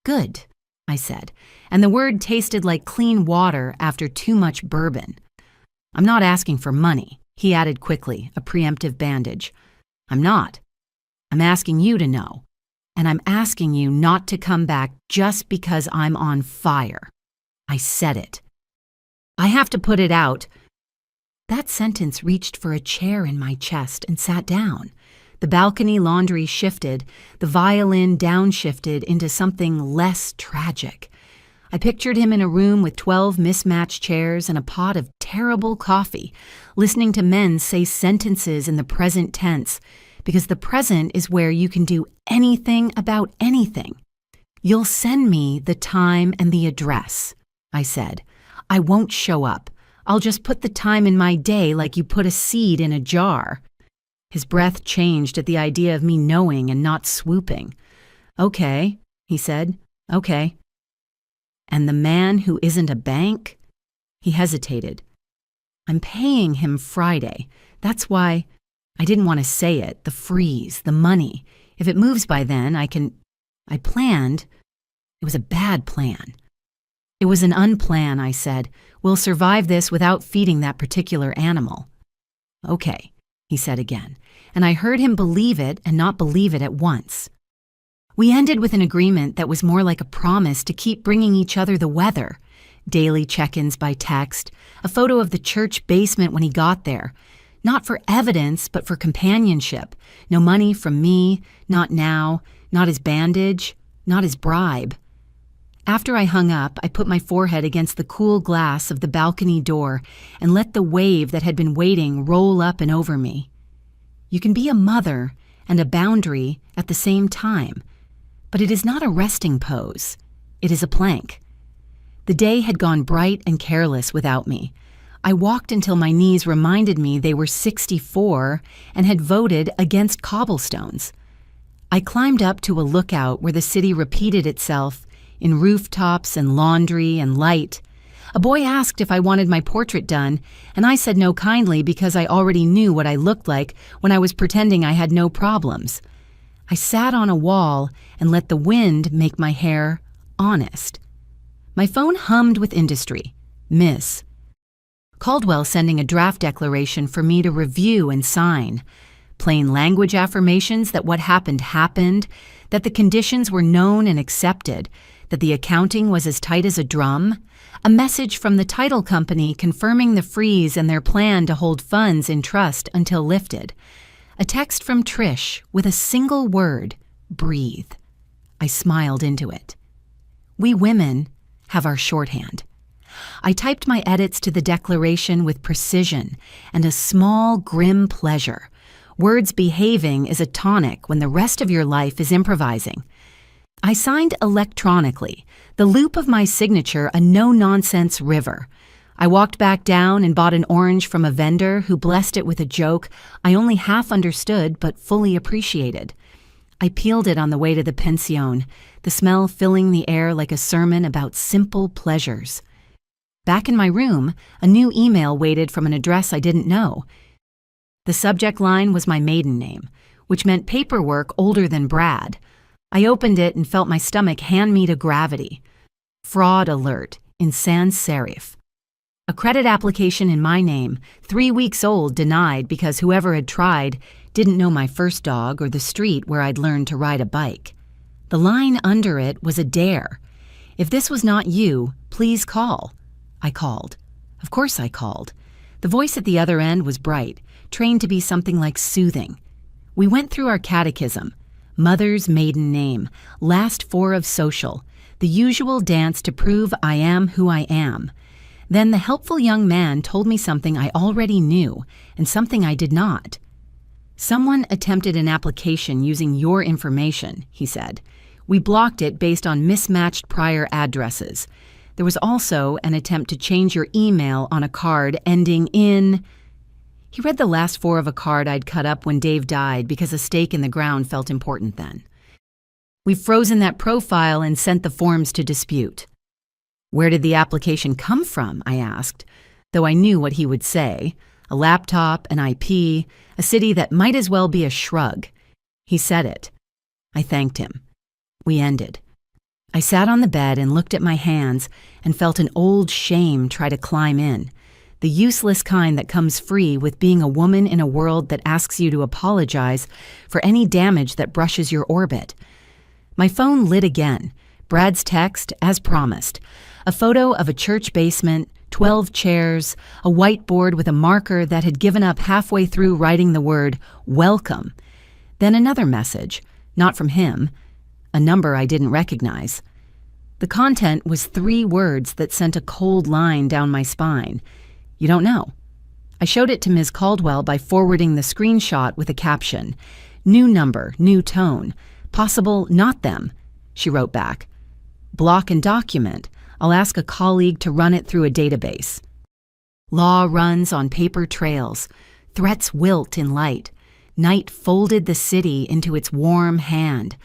Good, I said, and the word tasted like clean water after too much bourbon. I'm not asking for money, he added quickly, a preemptive bandage. I'm not. I'm asking you to know. And I'm asking you not to come back just because I'm on fire. I said it. I have to put it out. That sentence reached for a chair in my chest and sat down. The balcony laundry shifted, the violin downshifted into something less tragic. I pictured him in a room with 12 mismatched chairs and a pot of terrible coffee, listening to men say sentences in the present tense, because the present is where you can do anything about anything. You'll send me the time and the address, I said. I won't show up. I'll just put the time in my day like you put a seed in a jar. His breath changed at the idea of me knowing and not swooping. Okay, he said. Okay. And the man who isn't a bank? He hesitated. I'm paying him Friday. That's why I didn't want to say it. The freeze, the money. If it moves by then, I planned. It was a bad plan. It was an unplan, I said. We'll survive this without feeding that particular animal. Okay, he said again, and I heard him believe it and not believe it at once. We ended with an agreement that was more like a promise to keep bringing each other the weather. Daily check-ins by text, a photo of the church basement when he got there. Not for evidence, but for companionship. No money from me, not now, not his bandage, not his bribe. After I hung up, I put my forehead against the cool glass of the balcony door and let the wave that had been waiting roll up and over me. You can be a mother and a boundary at the same time, but it is not a resting pose. It is a plank. The day had gone bright and careless without me. I walked until my knees reminded me they were 64 and had voted against cobblestones. I climbed up to a lookout where the city repeated itself in rooftops and laundry and light. A boy asked if I wanted my portrait done, and I said no kindly because I already knew what I looked like when I was pretending I had no problems. I sat on a wall and let the wind make my hair honest. My phone hummed with industry. Miss. Caldwell sending a draft declaration for me to review and sign. Plain language affirmations that what happened happened, that the conditions were known and accepted, that the accounting was as tight as a drum, a message from the title company confirming the freeze and their plan to hold funds in trust until lifted, a text from Trish with a single word, breathe. I smiled into it. We women have our shorthand. I typed my edits to the declaration with precision and a small, grim pleasure. Words behaving is a tonic when the rest of your life is improvising. I signed electronically, the loop of my signature a no-nonsense river. I walked back down and bought an orange from a vendor who blessed it with a joke I only half understood but fully appreciated. I peeled it on the way to the pension, the smell filling the air like a sermon about simple pleasures. Back in my room, a new email waited from an address I didn't know. The subject line was my maiden name, which meant paperwork older than Brad. I opened it and felt my stomach hand me to gravity. Fraud alert in sans serif. A credit application in my name, 3 weeks old, denied because whoever had tried didn't know my first dog or the street where I'd learned to ride a bike. The line under it was a dare. If this was not you, please call. I called. Of course I called. The voice at the other end was bright, trained to be something like soothing. We went through our catechism. Mother's maiden name, last four of social, the usual dance to prove I am who I am. Then the helpful young man told me something I already knew and something I did not. Someone attempted an application using your information, he said. We blocked it based on mismatched prior addresses. There was also an attempt to change your email on a card ending in... He read the last four of a card I'd cut up when Dave died because a stake in the ground felt important then. We've frozen that profile and sent the forms to dispute. Where did the application come from? I asked, though I knew what he would say. A laptop, an IP, a city that might as well be a shrug. He said it. I thanked him. We ended. I sat on the bed and looked at my hands and felt an old shame try to climb in, the useless kind that comes free with being a woman in a world that asks you to apologize for any damage that brushes your orbit. My phone lit again. Brad's text, as promised. A photo of a church basement, 12 chairs, a whiteboard with a marker that had given up halfway through writing the word welcome. Then another message, not from him, a number I didn't recognize. The content was 3 words that sent a cold line down my spine. You don't know. I showed it to Ms. Caldwell by forwarding the screenshot with a caption. New number, new tone. Possible not them, she wrote back. Block and document. I'll ask a colleague to run it through a database. Law runs on paper trails. Threats wilt in light. Night folded the city into its warm hand.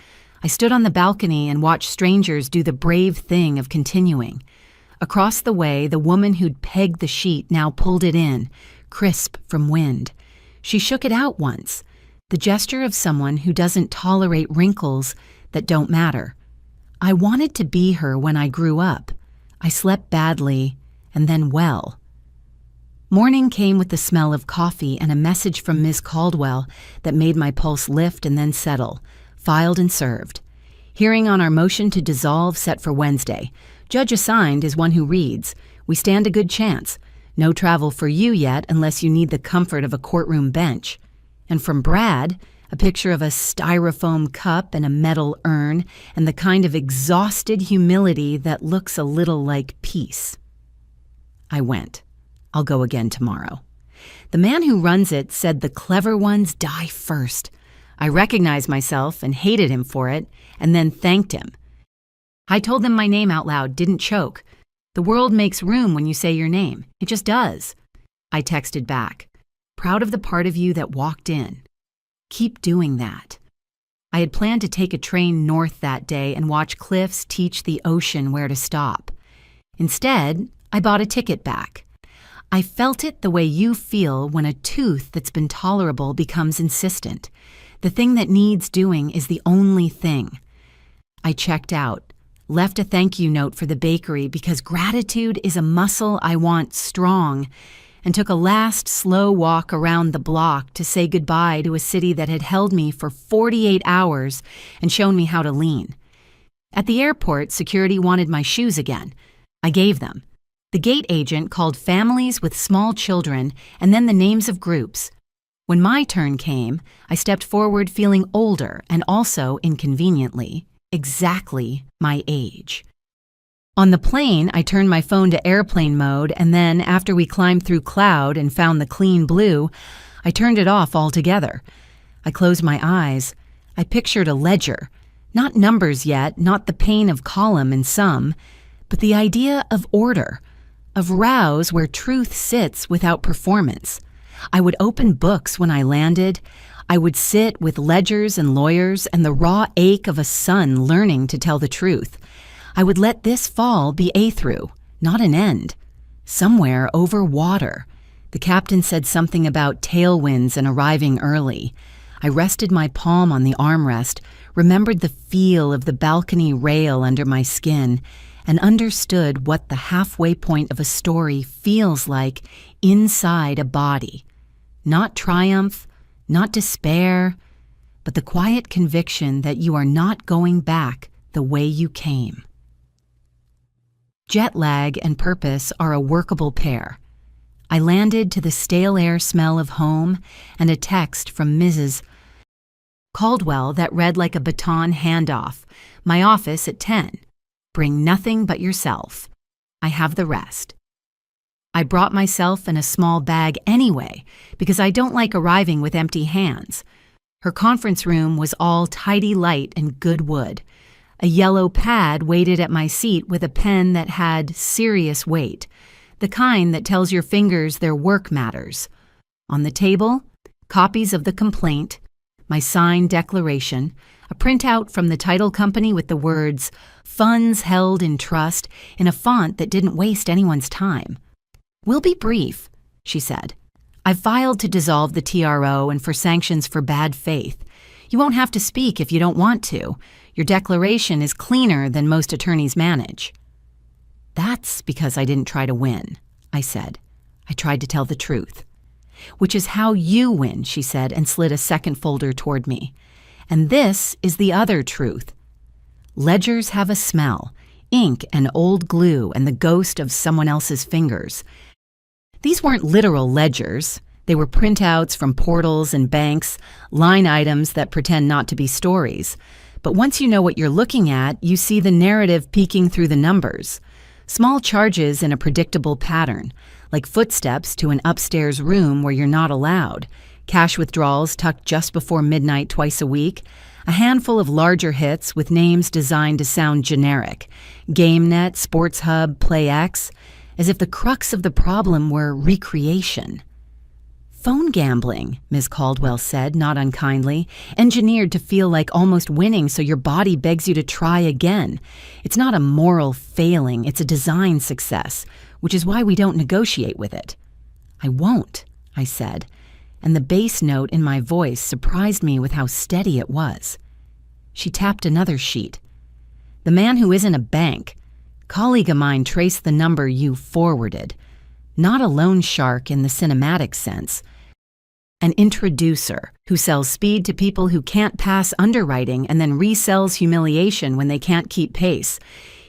I stood on the balcony and watched strangers do the brave thing of continuing. Across the way, the woman who'd pegged the sheet now pulled it in, crisp from wind. She shook it out once, the gesture of someone who doesn't tolerate wrinkles that don't matter. I wanted to be her when I grew up. I slept badly, and then well. Morning came with the smell of coffee and a message from Ms. Caldwell that made my pulse lift and then settle, filed and served. Hearing on our motion to dissolve set for Wednesday. Judge assigned is one who reads. We stand a good chance. No travel for you yet unless you need the comfort of a courtroom bench. And from Brad, a picture of a styrofoam cup and a metal urn and the kind of exhausted humility that looks a little like peace. I went. I'll go again tomorrow. The man who runs it said the clever ones die first. I recognized myself and hated him for it, and then thanked him. I told them my name out loud, didn't choke. The world makes room when you say your name. It just does. I texted back, proud of the part of you that walked in. Keep doing that. I had planned to take a train north that day and watch cliffs teach the ocean where to stop. Instead, I bought a ticket back. I felt it the way you feel when a tooth that's been tolerable becomes insistent. The thing that needs doing is the only thing. I checked out, left a thank you note for the bakery because gratitude is a muscle I want strong, and took a last slow walk around the block to say goodbye to a city that had held me for 48 hours and shown me how to lean. At the airport, security wanted my shoes again. I gave them. The gate agent called families with small children and then the names of groups. When my turn came, I stepped forward feeling older and also, inconveniently, exactly my age. On the plane, I turned my phone to airplane mode, and then, after we climbed through cloud and found the clean blue, I turned it off altogether. I closed my eyes. I pictured a ledger. Not numbers yet, not the pain of column and sum, but the idea of order, of rows where truth sits without performance. I would open books when I landed. I would sit with ledgers and lawyers and the raw ache of a son learning to tell the truth. I would let this fall be a through, not an end. Somewhere over water. The captain said something about tailwinds and arriving early. I rested my palm on the armrest, remembered the feel of the balcony rail under my skin, and understood what the halfway point of a story feels like inside a body. Not triumph, not despair, but the quiet conviction that you are not going back the way you came. Jet lag and purpose are a workable pair. I landed to the stale air smell of home and a text from Mrs. Caldwell that read like a baton handoff. My office at 10. Bring nothing but yourself. I have the rest. I brought myself in a small bag anyway because I don't like arriving with empty hands. Her conference room was all tidy light and good wood. A yellow pad waited at my seat with a pen that had serious weight, the kind that tells your fingers their work matters. On the table, copies of the complaint, my signed declaration, a printout from the title company with the words, "Funds held in trust," in a font that didn't waste anyone's time. "We'll be brief," she said. "I've filed to dissolve the TRO and for sanctions for bad faith. You won't have to speak if you don't want to. Your declaration is cleaner than most attorneys manage." "That's because I didn't try to win," I said. "I tried to tell the truth." "Which is how you win," she said, and slid a second folder toward me. "And this is the other truth. Ledgers have a smell, ink and old glue and the ghost of someone else's fingers." These weren't literal ledgers. They were printouts from portals and banks, line items that pretend not to be stories. But once you know what you're looking at, you see the narrative peeking through the numbers. Small charges in a predictable pattern, like footsteps to an upstairs room where you're not allowed, cash withdrawals tucked just before midnight twice a week, a handful of larger hits with names designed to sound generic, GameNet, Sports Hub, PlayX, as if the crux of the problem were recreation. "Phone gambling," Ms. Caldwell said, not unkindly, "engineered to feel like almost winning so your body begs you to try again. It's not a moral failing, it's a design success, which is why we don't negotiate with it." "I won't," I said, and the bass note in my voice surprised me with how steady it was. She tapped another sheet. "The man who isn't a bank. Colleague of mine traced the number you forwarded. Not a loan shark in the cinematic sense. An introducer who sells speed to people who can't pass underwriting and then resells humiliation when they can't keep pace.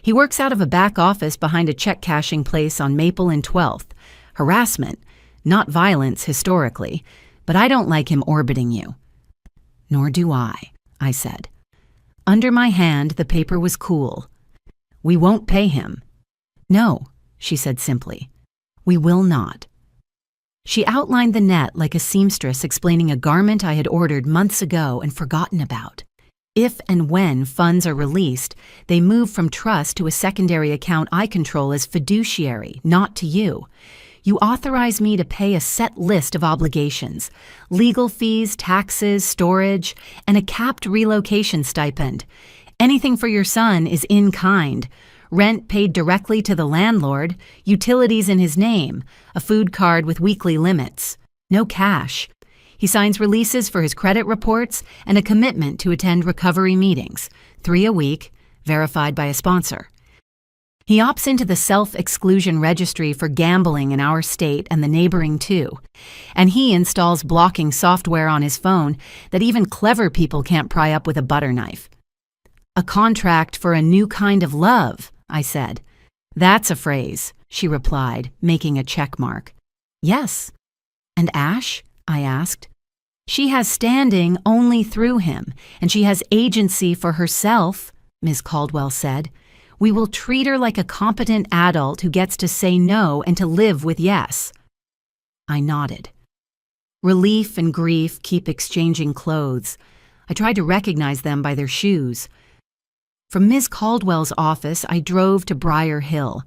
He works out of a back office behind a check cashing place on Maple and 12th. Harassment, not violence historically, but I don't like him orbiting you." "Nor do I said. Under my hand, the paper was cool. "We won't pay him." "No," she said simply. "We will not." She outlined the net like a seamstress explaining a garment I had ordered months ago and forgotten about. If and when funds are released, they move from trust to a secondary account I control as fiduciary, not to you. You authorize me to pay a set list of obligations, legal fees, taxes, storage, and a capped relocation stipend. Anything for your son is in kind. Rent paid directly to the landlord, utilities in his name, a food card with weekly limits. No cash. He signs releases for his credit reports and a commitment to attend recovery meetings, 3 a week, verified by a sponsor. He opts into the self-exclusion registry for gambling in our state and the neighboring two, and he installs blocking software on his phone that even clever people can't pry up with a butter knife. "A contract for a new kind of love," I said. "That's a phrase," she replied, making a check mark. "Yes." "And Ash?" I asked. "She has standing only through him, and she has agency for herself," Ms. Caldwell said. "We will treat her like a competent adult who gets to say no and to live with yes." I nodded. Relief and grief keep exchanging clothes. I tried to recognize them by their shoes. From Ms. Caldwell's office, I drove to Briar Hill.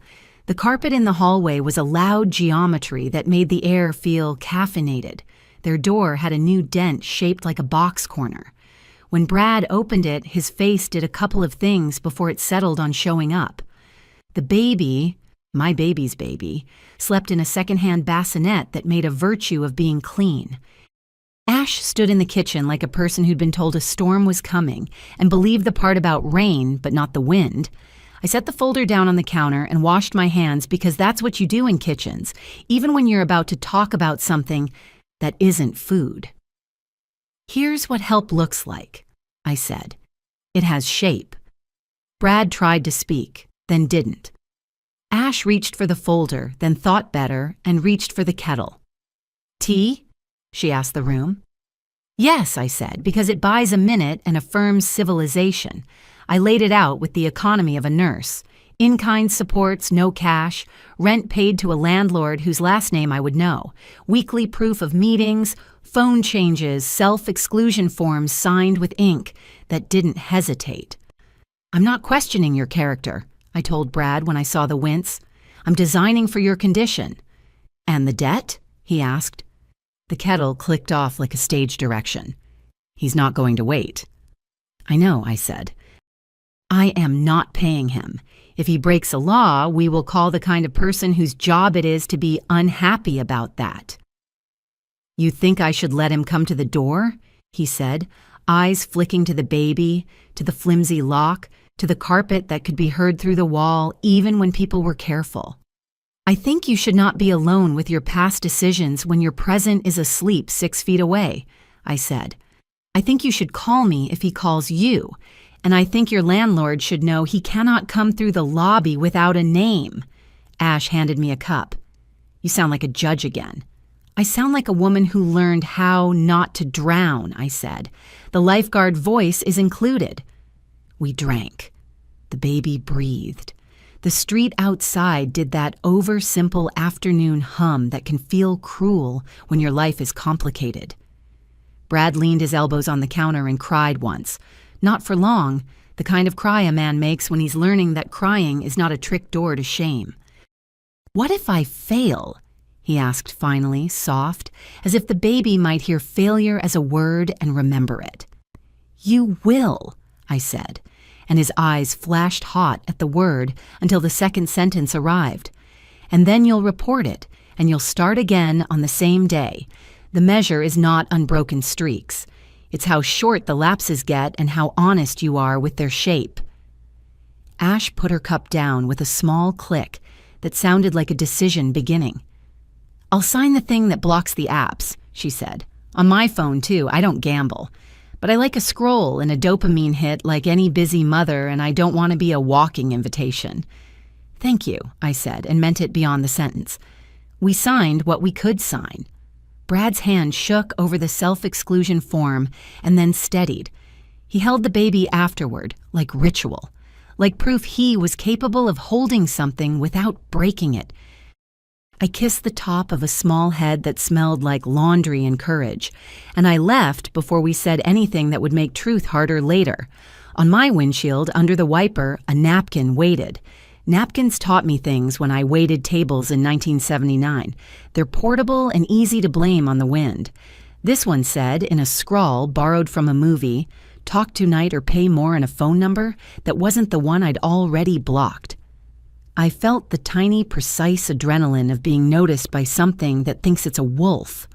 The carpet in the hallway was a loud geometry that made the air feel caffeinated. Their door had a new dent shaped like a box corner. When Brad opened it, his face did a couple of things before it settled on showing up. The baby, my baby's baby, slept in a secondhand bassinet that made a virtue of being clean. Ash stood in the kitchen like a person who'd been told a storm was coming and believed the part about rain, but not the wind. I set the folder down on the counter and washed my hands because that's what you do in kitchens, even when you're about to talk about something that isn't food. "Here's what help looks like," I said. "It has shape." Brad tried to speak, then didn't. Ash reached for the folder, then thought better and reached for the kettle. "Tea?" she asked the room. "Yes," I said, because it buys a minute and affirms civilization. I laid it out with the economy of a nurse. In-kind supports, no cash, rent paid to a landlord whose last name I would know, weekly proof of meetings, phone changes, self-exclusion forms signed with ink that didn't hesitate. "I'm not questioning your character," I told Brad when I saw the wince. "I'm designing for your condition." "And the debt?" he asked. The kettle clicked off like a stage direction. He's not going to wait. I know, I said. I am not paying him. If he breaks a law, we will call the kind of person whose job it is to be unhappy about that. You think I should let him come to the door? He said, eyes flicking to the baby, to the flimsy lock, to the carpet that could be heard through the wall even when people were careful. I think you should not be alone with your past decisions when your present is asleep 6 feet away, I said. I think you should call me if he calls you, and I think your landlord should know he cannot come through the lobby without a name. Ash handed me a cup. You sound like a judge again. I sound like a woman who learned how not to drown, I said. The lifeguard voice is included. We drank. The baby breathed. The street outside did that over-simple afternoon hum that can feel cruel when your life is complicated. Brad leaned his elbows on the counter and cried once. Not for long, the kind of cry a man makes when he's learning that crying is not a trick door to shame. What if I fail? He asked finally, soft, as if the baby might hear failure as a word and remember it. You will, I said, and his eyes flashed hot at the word until the second sentence arrived. And then you'll report it, and you'll start again on the same day. The measure is not unbroken streaks. It's how short the lapses get and how honest you are with their shape. Ash put her cup down with a small click that sounded like a decision beginning. I'll sign the thing that blocks the apps, she said. On my phone, too. I don't gamble. But I like a scroll and a dopamine hit like any busy mother, and I don't want to be a walking invitation. Thank you, I said, and meant it beyond the sentence. We signed what we could sign. Brad's hand shook over the self-exclusion form and then steadied. He held the baby afterward, like ritual, like proof he was capable of holding something without breaking it. I kissed the top of a small head that smelled like laundry and courage, and I left before we said anything that would make truth harder later. On my windshield, under the wiper, a napkin waited. Napkins taught me things when I waited tables in 1979. They're portable and easy to blame on the wind. This one said, in a scrawl borrowed from a movie, talk tonight or pay more and a phone number that wasn't the one I'd already blocked. I felt the tiny, precise adrenaline of being noticed by something that thinks it's a wolf.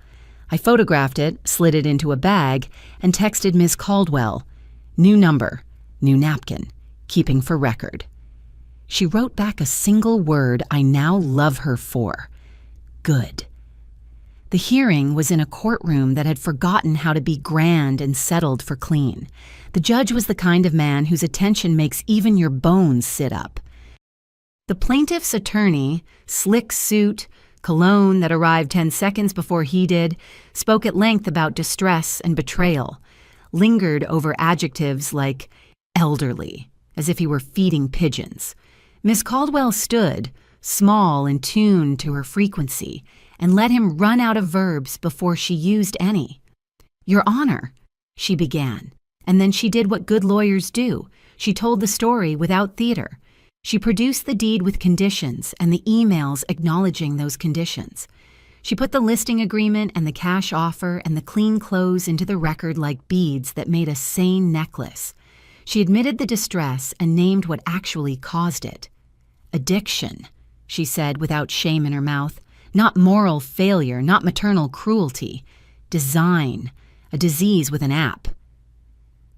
I photographed it, slid it into a bag, and texted Ms. Caldwell. New number, new napkin, keeping for record. She wrote back a single word I now love her for. Good. The hearing was in a courtroom that had forgotten how to be grand and settled for clean. The judge was the kind of man whose attention makes even your bones sit up. The plaintiff's attorney, slick suit, cologne that arrived 10 seconds before he did, spoke at length about distress and betrayal, lingered over adjectives like elderly, as if he were feeding pigeons. Miss Caldwell stood, small and tuned to her frequency, and let him run out of verbs before she used any. Your Honor, she began, and then she did what good lawyers do. She told the story without theater. She produced the deed with conditions and the emails acknowledging those conditions. She put the listing agreement and the cash offer and the clean clothes into the record like beads that made a sane necklace. She admitted the distress and named what actually caused it. Addiction, she said without shame in her mouth. Not moral failure, not maternal cruelty. Design, a disease with an app.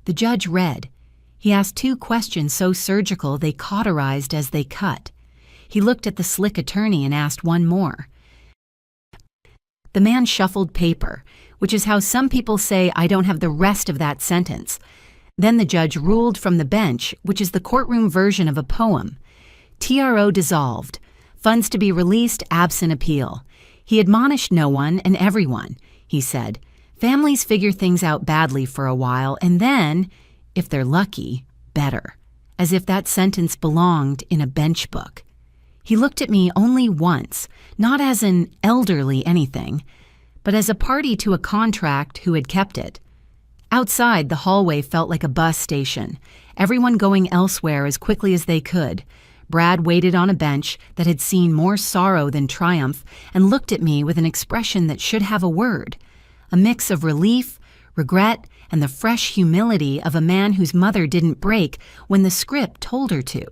The judge read. He asked 2 questions so surgical they cauterized as they cut. He looked at the slick attorney and asked one more. The man shuffled paper, which is how some people say I don't have the rest of that sentence. Then the judge ruled from the bench, which is the courtroom version of a poem. TRO dissolved. Funds to be released absent appeal. He admonished no one and everyone, he said. Families figure things out badly for a while, and then, if they're lucky, better. As if that sentence belonged in a bench book. He looked at me only once, not as an elderly anything, but as a party to a contract who had kept it. Outside, the hallway felt like a bus station, everyone going elsewhere as quickly as they could. Brad waited on a bench that had seen more sorrow than triumph and looked at me with an expression that should have a word, a mix of relief, regret, and the fresh humility of a man whose mother didn't break when the script told her to.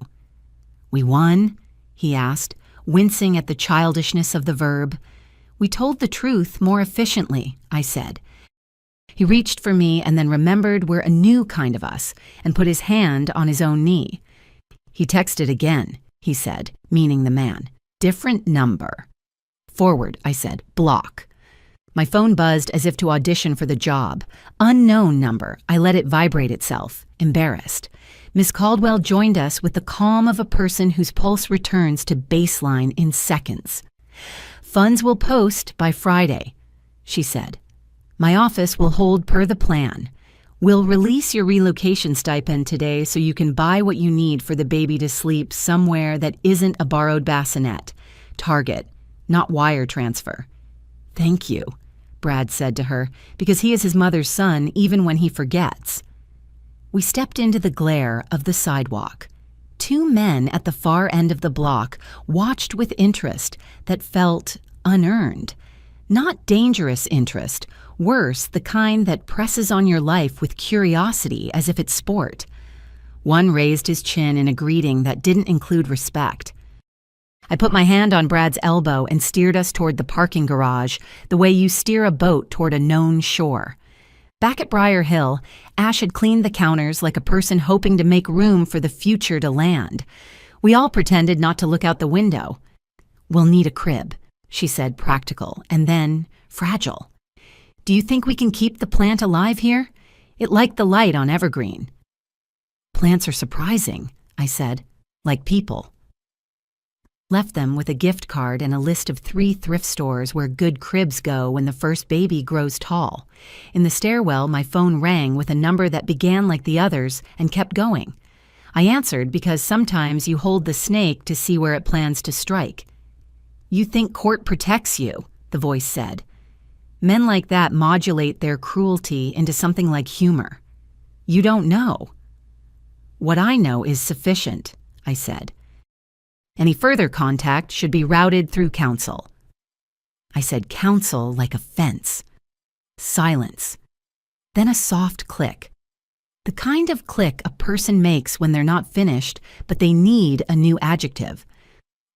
"We won?" he asked, wincing at the childishness of the verb. "We told the truth more efficiently," I said. He reached for me and then remembered we're a new kind of us and put his hand on his own knee. "He texted again," he said, meaning the man. "Different number." "Forward," I said. "Block." My phone buzzed as if to audition for the job. Unknown number. I let it vibrate itself, embarrassed. Miss Caldwell joined us with the calm of a person whose pulse returns to baseline in seconds. "Funds will post by Friday," she said. "My office will hold per the plan. We'll release your relocation stipend today so you can buy what you need for the baby to sleep somewhere that isn't a borrowed bassinet. Target, not wire transfer." "Thank you," Brad said to her, because he is his mother's son even when he forgets. We stepped into the glare of the sidewalk. Two men at the far end of the block watched with interest that felt unearned. Not dangerous interest, worse, the kind that presses on your life with curiosity as if it's sport. One raised his chin in a greeting that didn't include respect. I put my hand on Brad's elbow and steered us toward the parking garage, the way you steer a boat toward a known shore. Back at Briar Hill, Ash had cleaned the counters like a person hoping to make room for the future to land. We all pretended not to look out the window. "We'll need a crib," she said, practical, and then fragile. "Do you think we can keep the plant alive here? It liked the light on Evergreen." "Plants are surprising," I said, "like people." Left them with a gift card and a list of 3 thrift stores where good cribs go when the first baby grows tall. In the stairwell, my phone rang with a number that began like the others and kept going. I answered because sometimes you hold the snake to see where it plans to strike. "You think court protects you," the voice said. "Men like that modulate their cruelty into something like humor. You don't know." "What I know is sufficient," I said. "Any further contact should be routed through counsel." I said counsel like a fence. Silence. Then a soft click. The kind of click a person makes when they're not finished, but they need a new adjective.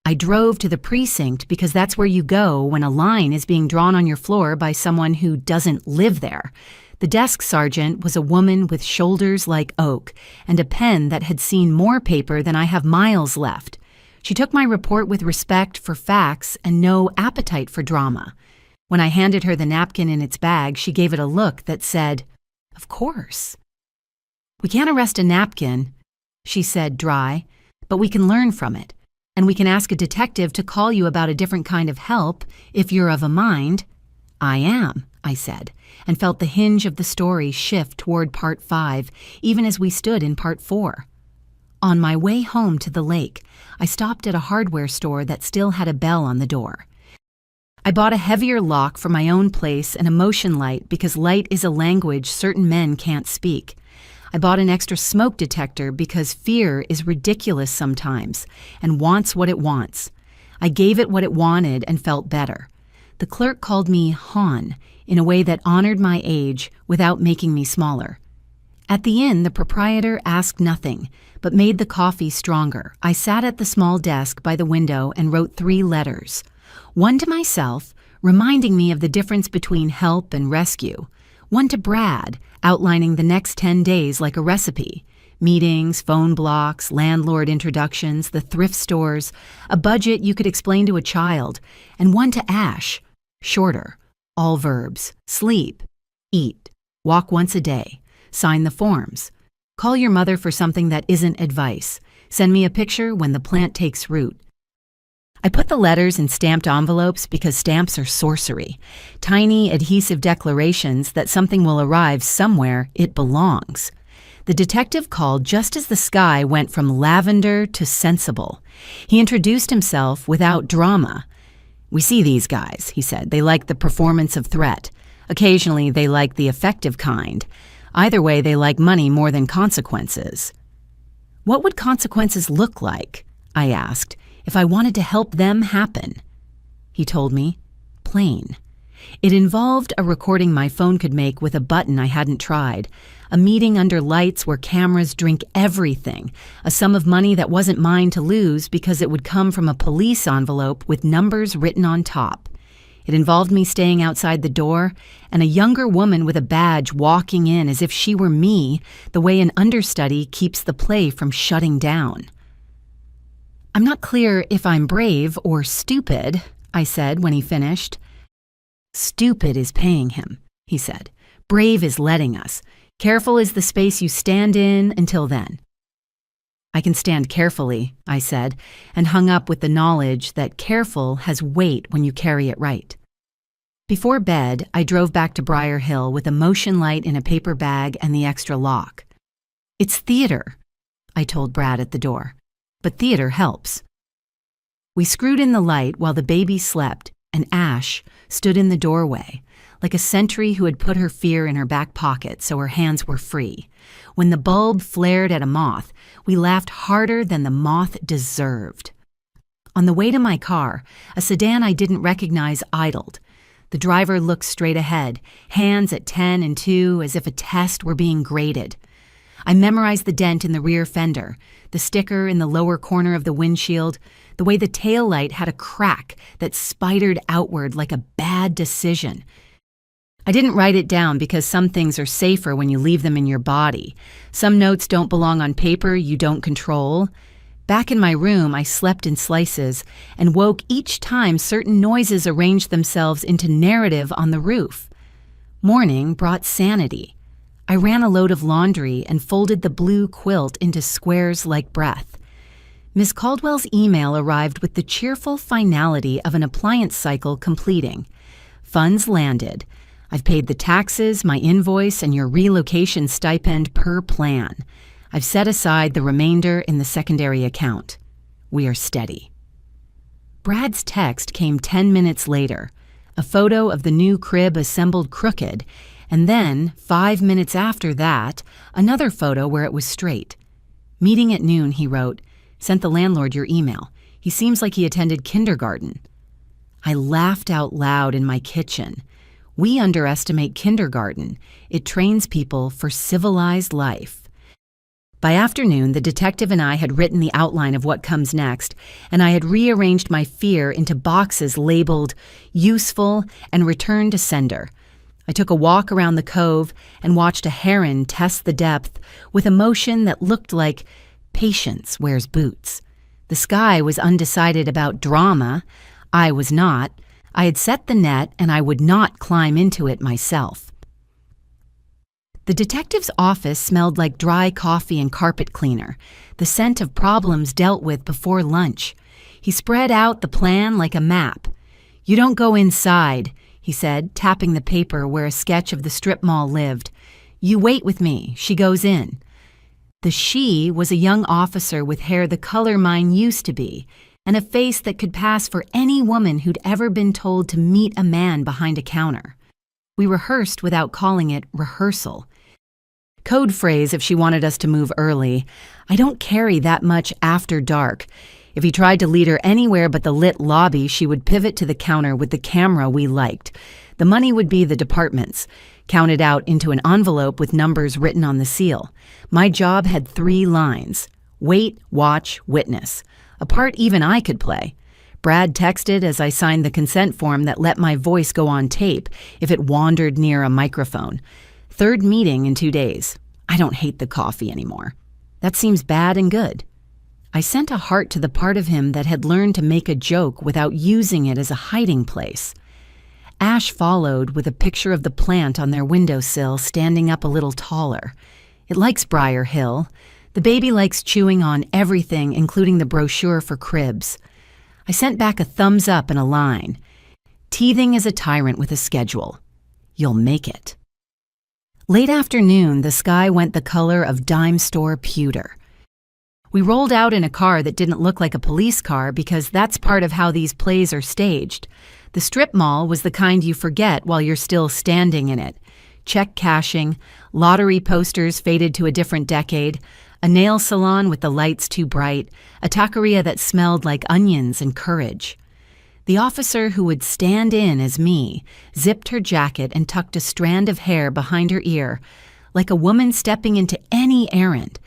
I drove to the precinct because that's where you go when a line is being drawn on your floor by someone who doesn't live there. The desk sergeant was a woman with shoulders like oak and a pen that had seen more paper than I have miles left. She took my report with respect for facts and no appetite for drama. When I handed her the napkin in its bag, she gave it a look that said, "Of course." "We can't arrest a napkin," she said, dry, "but we can learn from it, and we can ask a detective to call you about a different kind of help if you're of a mind." "I am," I said, and felt the hinge of the story shift toward part 5, even as we stood in part 4. On my way home to the lake, I stopped at a hardware store that still had a bell on the door. I bought a heavier lock for my own place and a motion light because light is a language certain men can't speak. I bought an extra smoke detector because fear is ridiculous sometimes and wants what it wants. I gave it what it wanted and felt better. The clerk called me Han in a way that honored my age without making me smaller. At the inn, the proprietor asked nothing, but made the coffee stronger. I sat at the small desk by the window and wrote 3 letters. One to myself, reminding me of the difference between help and rescue. One to Brad, outlining the next 10 days like a recipe. Meetings, phone blocks, landlord introductions, the thrift stores, a budget you could explain to a child. And one to Ash, shorter, all verbs, sleep, eat, walk once a day. Sign the forms. Call your mother for something that isn't advice. Send me a picture when the plant takes root. I put the letters in stamped envelopes because stamps are sorcery. Tiny adhesive declarations that something will arrive somewhere it belongs. The detective called just as the sky went from lavender to sensible. He introduced himself without drama. "We see these guys," he said. "They like the performance of threat. Occasionally they like the effective kind. Either way, they like money more than consequences." "What would consequences look like?" I asked, "if I wanted to help them happen?" He told me, plain. It involved a recording my phone could make with a button I hadn't tried, a meeting under lights where cameras drink everything, a sum of money that wasn't mine to lose because it would come from a police envelope with numbers written on top. It involved me staying outside the door and a younger woman with a badge walking in as if she were me, the way an understudy keeps the play from shutting down. "I'm not clear if I'm brave or stupid," I said when he finished. "Stupid is paying him," he said. "Brave is letting us. Careful is the space you stand in until then." "I can stand carefully," I said, and hung up with the knowledge that careful has weight when you carry it right. Before bed, I drove back to Briar Hill with a motion light in a paper bag and the extra lock. "It's theater," I told Brad at the door, "but theater helps." We screwed in the light while the baby slept, and Ash stood in the doorway, like a sentry who had put her fear in her back pocket so her hands were free. When the bulb flared at a moth, we laughed harder than the moth deserved. On the way to my car, a sedan I didn't recognize idled. The driver looked straight ahead, hands at 10 and 2 as if a test were being graded. I memorized the dent in the rear fender, the sticker in the lower corner of the windshield, the way the taillight had a crack that spidered outward like a bad decision. I didn't write it down because some things are safer when you leave them in your body. Some notes don't belong on paper you don't control. Back in my room, I slept in slices and woke each time certain noises arranged themselves into narrative on the roof. Morning brought sanity. I ran a load of laundry and folded the blue quilt into squares like breath. Miss Caldwell's email arrived with the cheerful finality of an appliance cycle completing. Funds landed. I've paid the taxes, my invoice, and your relocation stipend per plan. I've set aside the remainder in the secondary account. We are steady. Brad's text came 10 minutes later, a photo of the new crib assembled crooked, and then, 5 minutes after that, another photo where it was straight. "Meeting at noon," he wrote. "Sent the landlord your email. He seems like he attended kindergarten." I laughed out loud in my kitchen. We underestimate kindergarten. It trains people for civilized life. By afternoon, the detective and I had written the outline of what comes next, and I had rearranged my fear into boxes labeled useful and return to sender. I took a walk around the cove and watched a heron test the depth with emotion that looked like patience wears boots. The sky was undecided about drama. I was not. I had set the net and I would not climb into it myself. The detective's office smelled like dry coffee and carpet cleaner, the scent of problems dealt with before lunch. He spread out the plan like a map. "You don't go inside," he said, tapping the paper where a sketch of the strip mall lived. "You wait with me. She goes in." The she was a young officer with hair the color mine used to be, and a face that could pass for any woman who'd ever been told to meet a man behind a counter. We rehearsed without calling it rehearsal. Code phrase if she wanted us to move early. I don't carry that much after dark. If he tried to lead her anywhere but the lit lobby, she would pivot to the counter with the camera we liked. The money would be the department's, counted out into an envelope with numbers written on the seal. My job had 3 lines: wait, watch, witness. A part even I could play. Brad texted as I signed the consent form that let my voice go on tape if it wandered near a microphone. 3rd meeting in 2 days. I don't hate the coffee anymore. That seems bad and good. I sent a heart to the part of him that had learned to make a joke without using it as a hiding place. Ash followed with a picture of the plant on their windowsill standing up a little taller. It likes Briar Hill. The baby likes chewing on everything, including the brochure for cribs. I sent back a thumbs up and a line. Teething is a tyrant with a schedule. You'll make it. Late afternoon, the sky went the color of dime store pewter. We rolled out in a car that didn't look like a police car because that's part of how these plays are staged. The strip mall was the kind you forget while you're still standing in it. Check cashing, lottery posters faded to a different decade, a nail salon with the lights too bright, a taqueria that smelled like onions and courage. The officer who would stand in as me zipped her jacket and tucked a strand of hair behind her ear, like a woman stepping into any errand.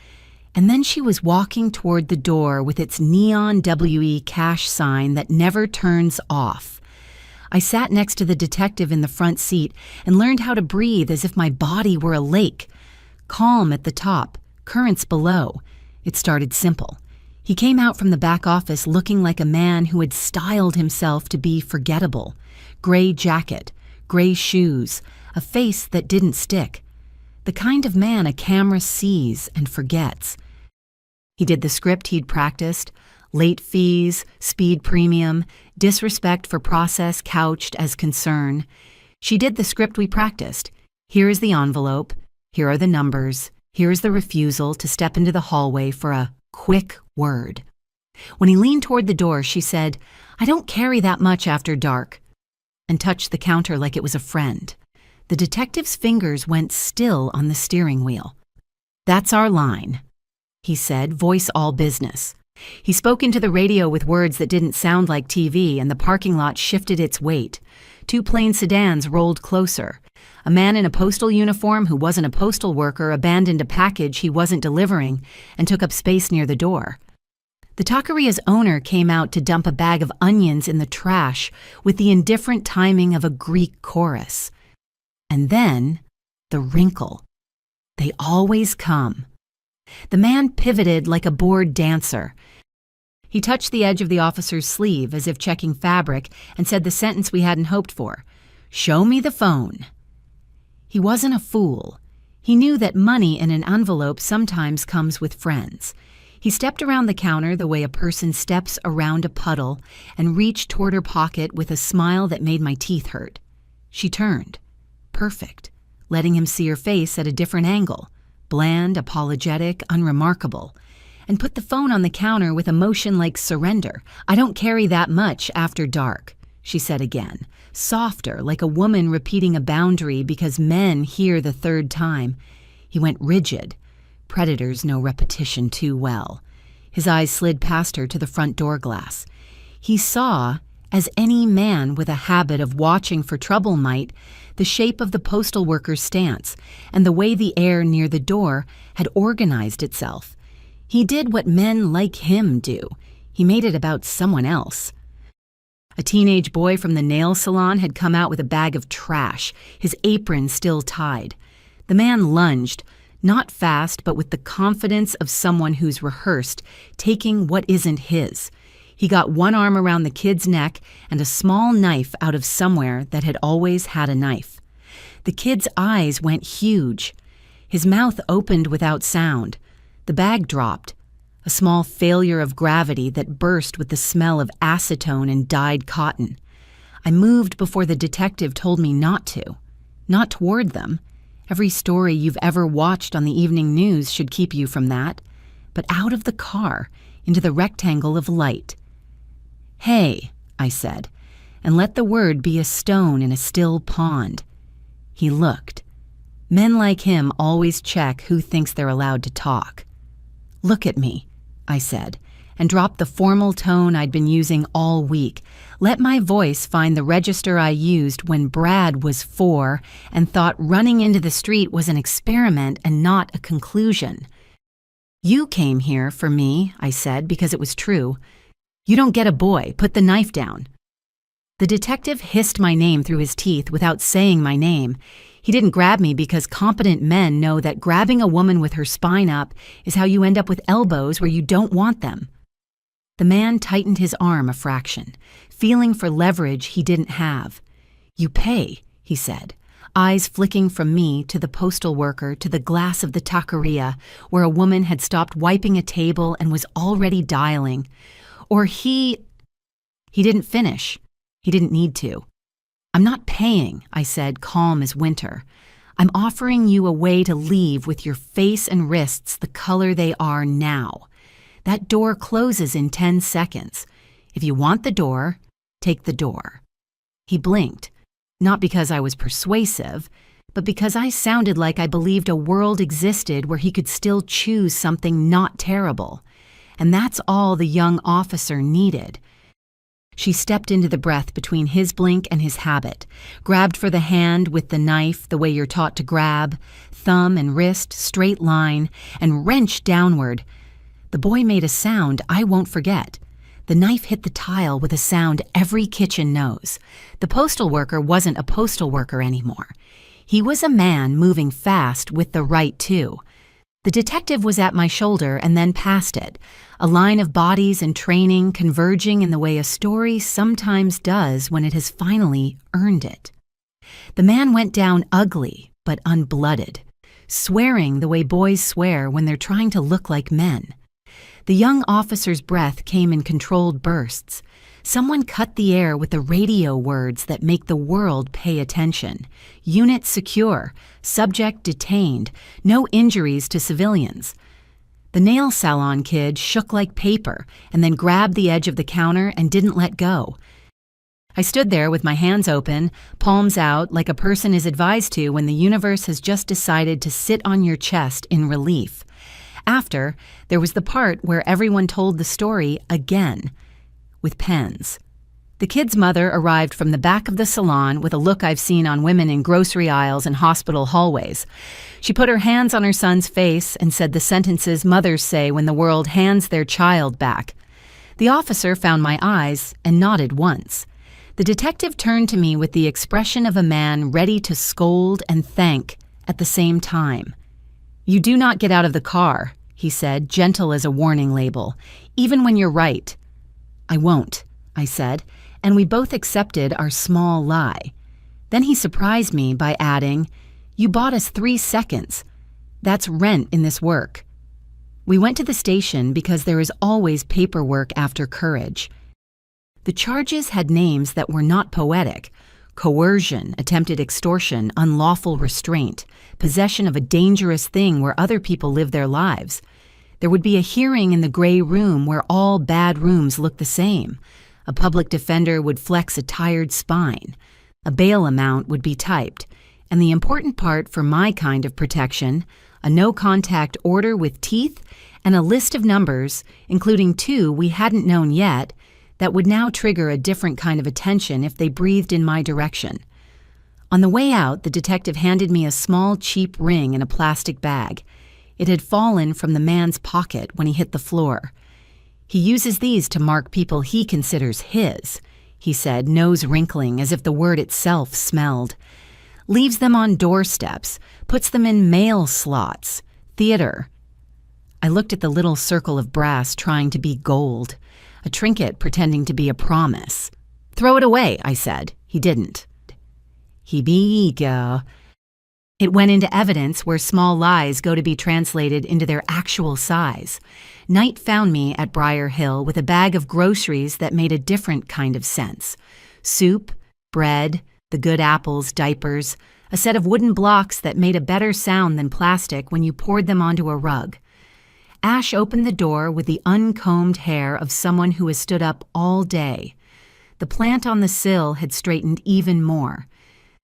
And then she was walking toward the door with its neon WE cash sign that never turns off. I sat next to the detective in the front seat and learned how to breathe as if my body were a lake. Calm at the top, currents below. It started simple. He came out from the back office looking like a man who had styled himself to be forgettable. Gray jacket, gray shoes, a face that didn't stick. The kind of man a camera sees and forgets. He did the script he'd practiced: late fees, speed premium, disrespect for process couched as concern. She did the script we practiced. Here is the envelope. Here are the numbers. Here is the refusal to step into the hallway for a quick word. When he leaned toward the door, she said, "I don't carry that much after dark," and touched the counter like it was a friend. The detective's fingers went still on the steering wheel. "That's our line," he said, voice all business. He spoke into the radio with words that didn't sound like TV, and the parking lot shifted its weight. 2 plain sedans rolled closer. A man in a postal uniform who wasn't a postal worker abandoned a package he wasn't delivering and took up space near the door. The taqueria's owner came out to dump a bag of onions in the trash with the indifferent timing of a Greek chorus. And then, the wrinkle. They always come. The man pivoted like a bored dancer. He touched the edge of the officer's sleeve as if checking fabric and said the sentence we hadn't hoped for. "Show me the phone." He wasn't a fool. He knew that money in an envelope sometimes comes with friends. He stepped around the counter the way a person steps around a puddle and reached toward her pocket with a smile that made my teeth hurt. She turned. Perfect, letting him see her face at a different angle. Bland, apologetic, unremarkable. And put the phone on the counter with a motion like surrender. "I don't carry that much after dark," she said again, softer, like a woman repeating a boundary because men hear the third time. He went rigid. Predators know repetition too well. His eyes slid past her to the front door glass. He saw, as any man with a habit of watching for trouble might, the shape of the postal worker's stance and the way the air near the door had organized itself. He did what men like him do. He made it about someone else. A teenage boy from the nail salon had come out with a bag of trash, his apron still tied. The man lunged, not fast, but with the confidence of someone who's rehearsed, taking what isn't his. He got one arm around the kid's neck and a small knife out of somewhere that had always had a knife. The kid's eyes went huge. His mouth opened without sound. The bag dropped, a small failure of gravity that burst with the smell of acetone and dyed cotton. I moved before the detective told me not to. Not toward them. Every story you've ever watched on the evening news should keep you from that. But out of the car, into the rectangle of light. "Hey," I said, and let the word be a stone in a still pond. He looked. Men like him always check who thinks they're allowed to talk. "Look at me," I said, and dropped the formal tone I'd been using all week. Let my voice find the register I used when Brad was 4 and thought running into the street was an experiment and not a conclusion. "You came here for me," I said, because it was true. "You don't get a boy. Put the knife down." The detective hissed my name through his teeth without saying my name. He didn't grab me because competent men know that grabbing a woman with her spine up is how you end up with elbows where you don't want them. The man tightened his arm a fraction, feeling for leverage he didn't have. "You pay," he said, eyes flicking from me to the postal worker to the glass of the taqueria where a woman had stopped wiping a table and was already dialing. Or he didn't finish. He didn't need to. "I'm not paying," I said, calm as winter. "I'm offering you a way to leave with your face and wrists the color they are now. That door closes in 10 seconds. If you want the door, take the door." He blinked, not because I was persuasive, but because I sounded like I believed a world existed where he could still choose something not terrible. And that's all the young officer needed. She stepped into the breath between his blink and his habit, grabbed for the hand with the knife the way you're taught to grab, thumb and wrist straight line, and wrenched downward. The boy made a sound I won't forget. The knife hit the tile with a sound every kitchen knows. The postal worker wasn't a postal worker anymore. He was a man moving fast with the right too. The detective was at my shoulder and then past it, a line of bodies and training converging in the way a story sometimes does when it has finally earned it. The man went down ugly but unblooded, swearing the way boys swear when they're trying to look like men. The young officer's breath came in controlled bursts. Someone cut the air with the radio words that make the world pay attention. Unit secure, subject detained, no injuries to civilians. The nail salon kid shook like paper and then grabbed the edge of the counter and didn't let go. I stood there with my hands open, palms out, like a person is advised to when the universe has just decided to sit on your chest in relief. After, there was the part where everyone told the story again, with pens. The kid's mother arrived from the back of the salon with a look I've seen on women in grocery aisles and hospital hallways. She put her hands on her son's face and said the sentences mothers say when the world hands their child back. The officer found my eyes and nodded once. The detective turned to me with the expression of a man ready to scold and thank at the same time. "You do not get out of the car," he said, gentle as a warning label, "even when you're right." "I won't," I said, and we both accepted our small lie. Then he surprised me by adding, "You bought us 3 seconds. That's rent in this work." We went to the station because there is always paperwork after courage. The charges had names that were not poetic: coercion, attempted extortion, unlawful restraint, possession of a dangerous thing where other people live their lives. There would be a hearing in the gray room where all bad rooms look the same. A public defender would flex a tired spine. A bail amount would be typed. And the important part for my kind of protection, a no-contact order with teeth and a list of numbers, including 2 we hadn't known yet, that would now trigger a different kind of attention if they breathed in my direction. On the way out, the detective handed me a small, cheap ring in a plastic bag. It had fallen from the man's pocket when he hit the floor. "He uses these to mark people he considers his," he said, nose wrinkling as if the word itself smelled. "Leaves them on doorsteps, puts them in mail slots, theater." I looked at the little circle of brass trying to be gold, a trinket pretending to be a promise. "Throw it away," I said. He didn't. He be eager. It went into evidence where small lies go to be translated into their actual size. Night found me at Briar Hill with a bag of groceries that made a different kind of sense. Soup, bread, the good apples, diapers, a set of wooden blocks that made a better sound than plastic when you poured them onto a rug. Ash opened the door with the uncombed hair of someone who has stood up all day. The plant on the sill had straightened even more.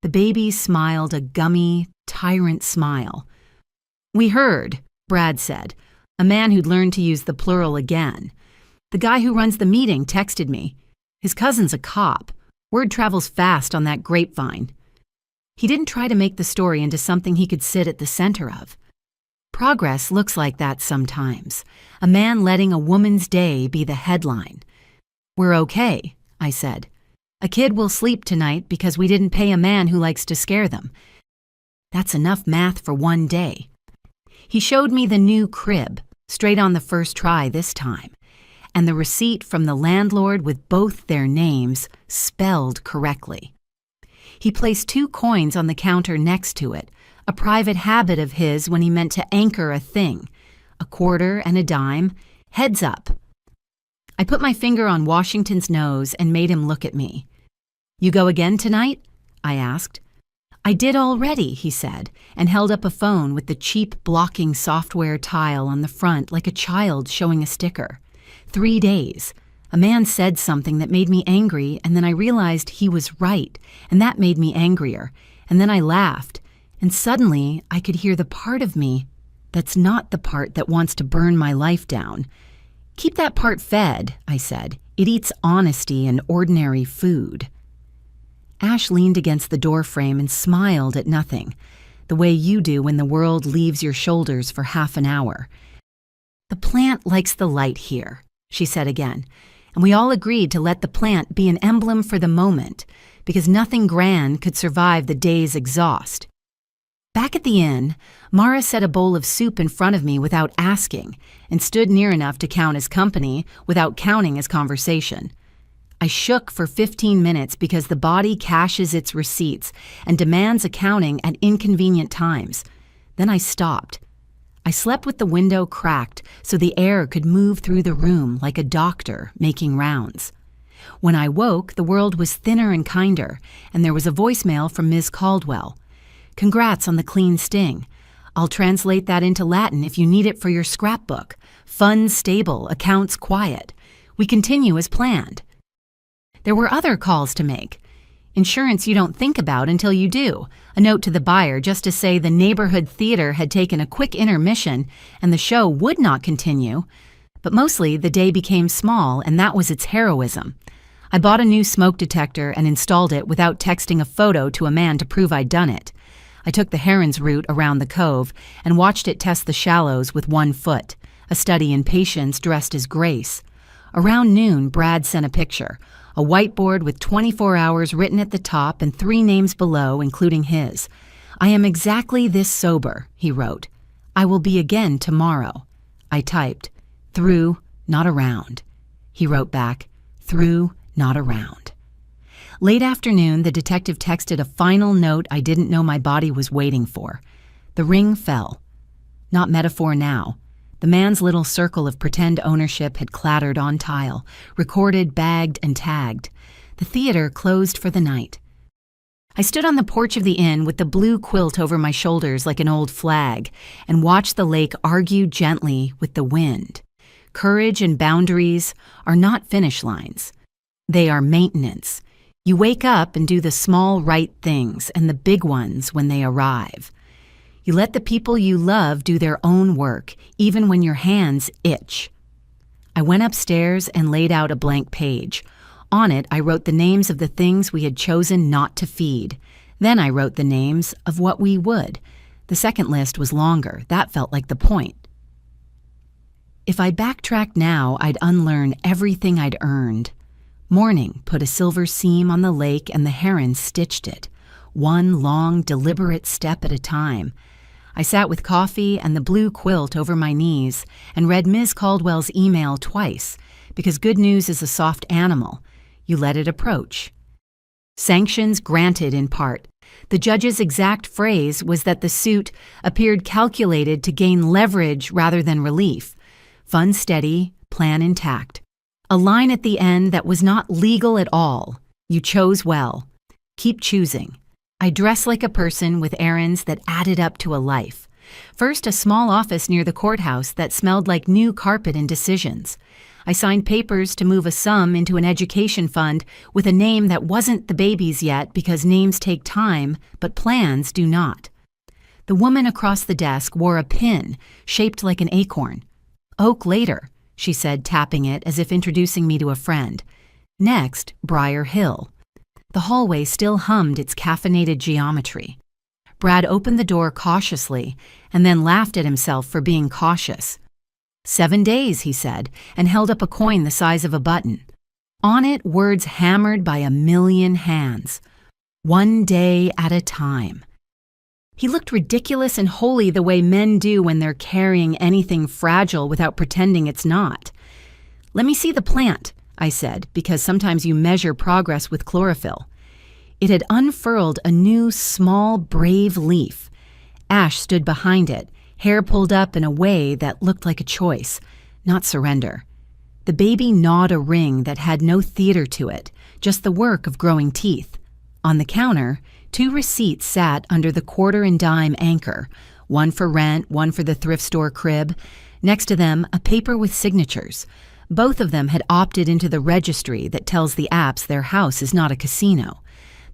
The baby smiled a gummy, tyrant smile. "We heard," Brad said, a man who'd learned to use the plural again. "The guy who runs the meeting texted me. His cousin's a cop. Word travels fast on that grapevine." He didn't try to make the story into something he could sit at the center of. Progress looks like that sometimes, a man letting a woman's day be the headline. "We're okay," I said. "A kid will sleep tonight because we didn't pay a man who likes to scare them. That's enough math for one day." He showed me the new crib, straight on the first try this time, and the receipt from the landlord with both their names spelled correctly. He placed 2 coins on the counter next to it, a private habit of his when he meant to anchor a thing, a quarter and a dime, heads up. I put my finger on Washington's nose and made him look at me. "You go again tonight?" I asked. "I did already," he said, and held up a phone with the cheap blocking software tile on the front like a child showing a sticker. 3 days. A man said something that made me angry, and then I realized he was right, and that made me angrier. And then I laughed, and suddenly I could hear the part of me that's not the part that wants to burn my life down. "Keep that part fed," I said. It eats honesty and ordinary food. Ash leaned against the doorframe and smiled at nothing, the way you do when the world leaves your shoulders for half an hour. "The plant likes the light here," she said again, and we all agreed to let the plant be an emblem for the moment, because nothing grand could survive the day's exhaust. Back at the inn, Mara set a bowl of soup in front of me without asking, and stood near enough to count as company without counting as conversation. I shook for 15 minutes because the body caches its receipts and demands accounting at inconvenient times. Then I stopped. I slept with the window cracked so the air could move through the room like a doctor making rounds. When I woke, the world was thinner and kinder, and there was a voicemail from Ms. Caldwell. "Congrats on the clean sting. I'll translate that into Latin if you need it for your scrapbook. Funds stable, accounts quiet. We continue as planned." There were other calls to make. Insurance you don't think about until you do. A note to the buyer just to say the neighborhood theater had taken a quick intermission and the show would not continue. But mostly the day became small, and that was its heroism. I bought a new smoke detector and installed it without texting a photo to a man to prove I'd done it. I took the heron's route around the cove and watched it test the shallows with 1 foot, a study in patience dressed as grace. Around noon, Brad sent a picture, a whiteboard with 24 hours written at the top and 3 names below, including his. "I am exactly this sober," he wrote. "I will be again tomorrow." I typed, "Through, not around." He wrote back, "Through, not around." Late afternoon, the detective texted a final note I didn't know my body was waiting for. The ring fell. Not metaphor now. The man's little circle of pretend ownership had clattered on tile, recorded, bagged, and tagged. The theater closed for the night. I stood on the porch of the inn with the blue quilt over my shoulders like an old flag and watched the lake argue gently with the wind. Courage and boundaries are not finish lines. They are maintenance. You wake up and do the small right things and the big ones when they arrive. You let the people you love do their own work, even when your hands itch. I went upstairs and laid out a blank page. On it, I wrote the names of the things we had chosen not to feed. Then I wrote the names of what we would. The second list was longer. That felt like the point. If I backtracked now, I'd unlearn everything I'd earned. Morning put a silver seam on the lake and the heron stitched it, one long, deliberate step at a time. I sat with coffee and the blue quilt over my knees and read Ms. Caldwell's email twice, because good news is a soft animal. You let it approach. Sanctions granted in part. The judge's exact phrase was that the suit appeared calculated to gain leverage rather than relief. Funds steady, plan intact. A line at the end that was not legal at all. You chose well. Keep choosing. I dress like a person with errands that added up to a life. First, a small office near the courthouse that smelled like new carpet and decisions. I signed papers to move a sum into an education fund with a name that wasn't the baby's yet because names take time, but plans do not. The woman across the desk wore a pin shaped like an acorn. "Oak later," she said, tapping it as if introducing me to a friend. Next, Briar Hill. The hallway still hummed its caffeinated geometry. Brad opened the door cautiously and then laughed at himself for being cautious. 7 days, he said, and held up a coin the size of a button. On it, words hammered by 1,000,000 hands. 1 day at a time. He looked ridiculous and holy the way men do when they're carrying anything fragile without pretending it's not. "Let me see the plant," I said, because sometimes you measure progress with chlorophyll. It had unfurled a new, small, brave leaf. Ash stood behind it, hair pulled up in a way that looked like a choice, not surrender. The baby gnawed a ring that had no theater to it, just the work of growing teeth. On the counter, 2 receipts sat under the quarter and dime anchor, one for rent, one for the thrift store crib. Next to them, a paper with signatures. Both of them had opted into the registry that tells the apps their house is not a casino.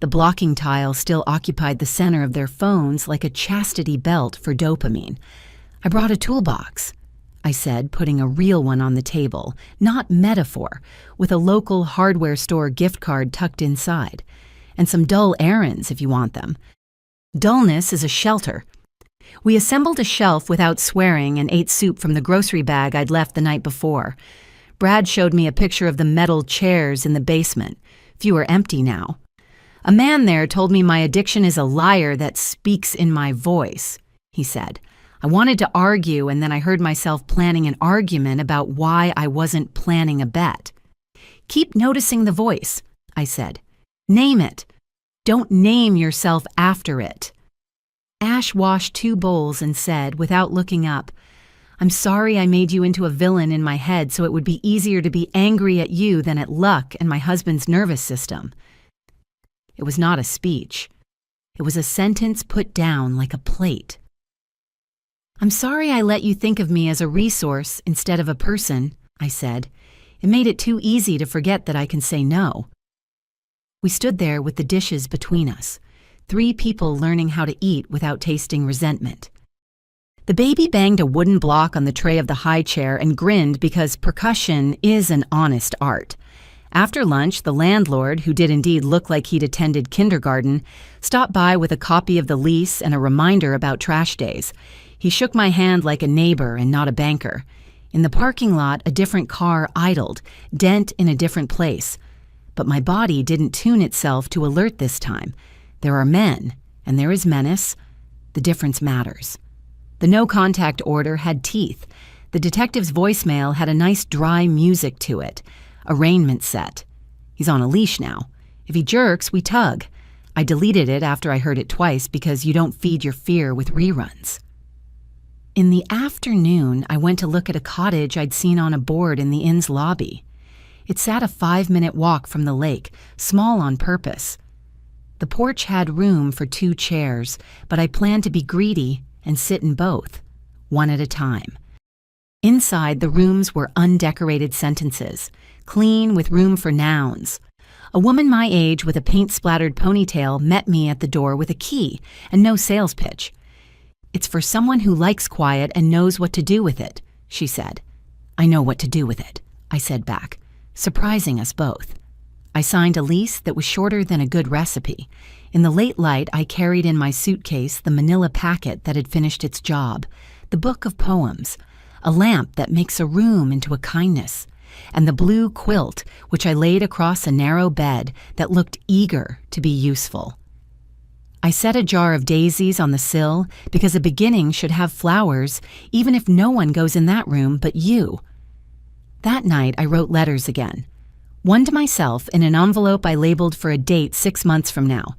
The blocking tile still occupied the center of their phones like a chastity belt for dopamine. I brought a toolbox. I said, putting a real one on the table, not metaphor, with a local hardware store gift card tucked inside. And some dull errands if you want them. Dullness is a shelter. We assembled a shelf without swearing and ate soup from the grocery bag I'd left the night before. Brad showed me a picture of the metal chairs in the basement. Few are empty now. A man there told me my addiction is a liar that speaks in my voice, he said. I wanted to argue, and then I heard myself planning an argument about why I wasn't planning a bet. Keep noticing the voice, I said. Name it. Don't name yourself after it. Ash washed 2 bowls and said, without looking up, I'm sorry I made you into a villain in my head so it would be easier to be angry at you than at luck and my husband's nervous system. It was not a speech. It was a sentence put down like a plate. I'm sorry I let you think of me as a resource instead of a person, I said. It made it too easy to forget that I can say no. We stood there with the dishes between us, 3 people learning how to eat without tasting resentment. The baby banged a wooden block on the tray of the high chair and grinned because percussion is an honest art. After lunch, the landlord, who did indeed look like he'd attended kindergarten, stopped by with a copy of the lease and a reminder about trash days. He shook my hand like a neighbor and not a banker. In the parking lot, a different car idled, dent in a different place. But my body didn't tune itself to alert this time. There are men, and there is menace. The difference matters. The no-contact order had teeth. The detective's voicemail had a nice dry music to it. Arraignment set. He's on a leash now. If he jerks, we tug. I deleted it after I heard it twice because you don't feed your fear with reruns. In the afternoon, I went to look at a cottage I'd seen on a board in the inn's lobby. It sat a 5-minute walk from the lake, small on purpose. The porch had room for 2 chairs, but I planned to be greedy and sit in both, one at a time. Inside, the rooms were undecorated sentences, clean with room for nouns. A woman my age with a paint-splattered ponytail met me at the door with a key and no sales pitch. It's for someone who likes quiet and knows what to do with it, she said. I know what to do with it, I said back, surprising us both. I signed a lease that was shorter than a good recipe. In the late light, I carried in my suitcase the manila packet that had finished its job, the book of poems, a lamp that makes a room into a kindness, and the blue quilt which I laid across a narrow bed that looked eager to be useful. I set a jar of daisies on the sill because a beginning should have flowers, even if no one goes in that room but you. That night, I wrote letters again. One to myself in an envelope I labeled for a date 6 months from now.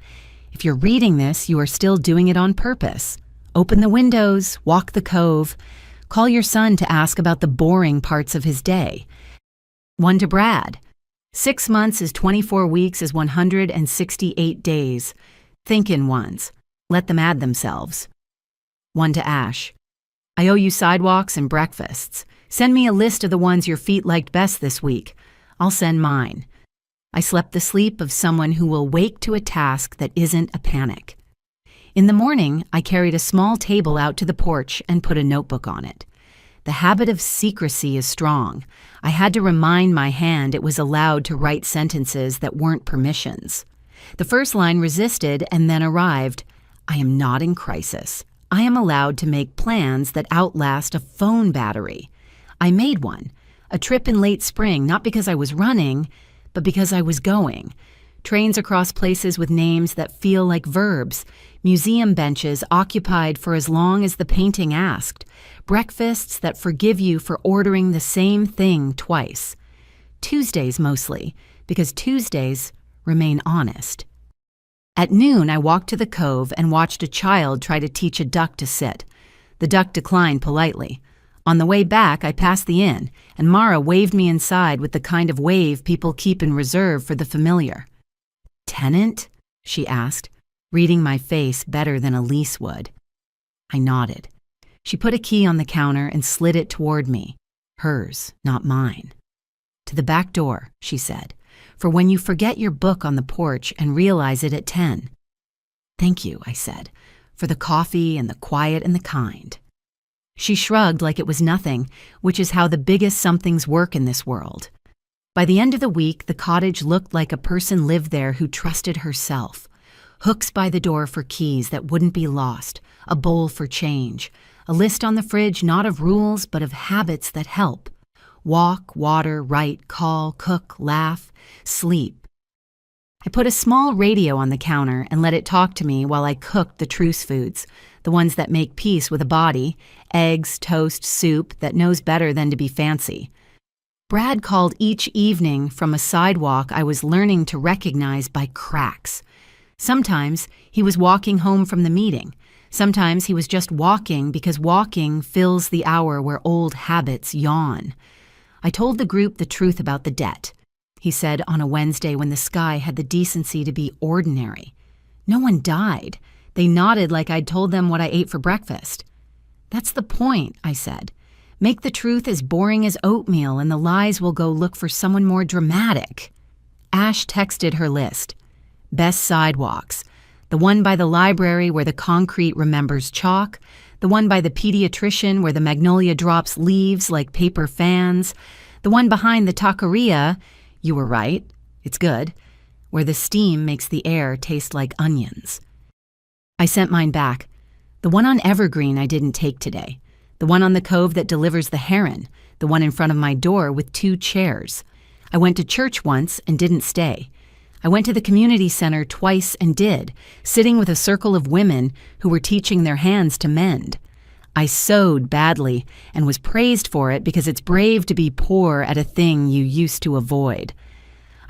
If you're reading this, you are still doing it on purpose. Open the windows, walk the cove, call your son to ask about the boring parts of his day. One to Brad. 6 months is 24 weeks is 168 days. Think in ones. Let them add themselves. One to Ash. I owe you sidewalks and breakfasts. Send me a list of the ones your feet liked best this week. I'll send mine. I slept the sleep of someone who will wake to a task that isn't a panic. In the morning, I carried a small table out to the porch and put a notebook on it. The habit of secrecy is strong. I had to remind my hand it was allowed to write sentences that weren't permissions. The first line resisted and then arrived. I am not in crisis. I am allowed to make plans that outlast a phone battery. I made one. A trip in late spring, not because I was running, but because I was going. Trains across places with names that feel like verbs. Museum benches occupied for as long as the painting asked. Breakfasts that forgive you for ordering the same thing twice. Tuesdays mostly, because Tuesdays remain honest. At noon, I walked to the cove and watched a child try to teach a duck to sit. The duck declined politely. On the way back, I passed the inn, and Mara waved me inside with the kind of wave people keep in reserve for the familiar. "Tenant?" she asked, reading my face better than a lease would. I nodded. She put a key on the counter and slid it toward me. Hers, not mine. "To the back door," she said, "for when you forget your book on the porch and realize it at 10. "Thank you," I said, "for the coffee and the quiet and the kind." She shrugged like it was nothing, which is how the biggest somethings work in this world. By the end of the week, the cottage looked like a person lived there who trusted herself. Hooks by the door for keys that wouldn't be lost, a bowl for change, a list on the fridge not of rules but of habits that help. Walk, water, write, call, cook, laugh, sleep. I put a small radio on the counter and let it talk to me while I cooked the truce foods, the ones that make peace with a body, eggs, toast, soup that knows better than to be fancy. Brad called each evening from a sidewalk I was learning to recognize by cracks. Sometimes he was walking home from the meeting. Sometimes he was just walking because walking fills the hour where old habits yawn. I told the group the truth about the debt, he said on a Wednesday when the sky had the decency to be ordinary. No one died. They nodded like I'd told them what I ate for breakfast. That's the point, I said. Make the truth as boring as oatmeal and the lies will go look for someone more dramatic. Ash texted her list. Best sidewalks. The one by the library where the concrete remembers chalk. The one by the pediatrician where the magnolia drops leaves like paper fans. The one behind the taqueria, you were right, it's good, where the steam makes the air taste like onions. I sent mine back. The one on Evergreen I didn't take today. The one on the cove that delivers the heron. The one in front of my door with 2 chairs. I went to church once and didn't stay. I went to the community center twice and did, sitting with a circle of women who were teaching their hands to mend. I sewed badly and was praised for it because it's brave to be poor at a thing you used to avoid.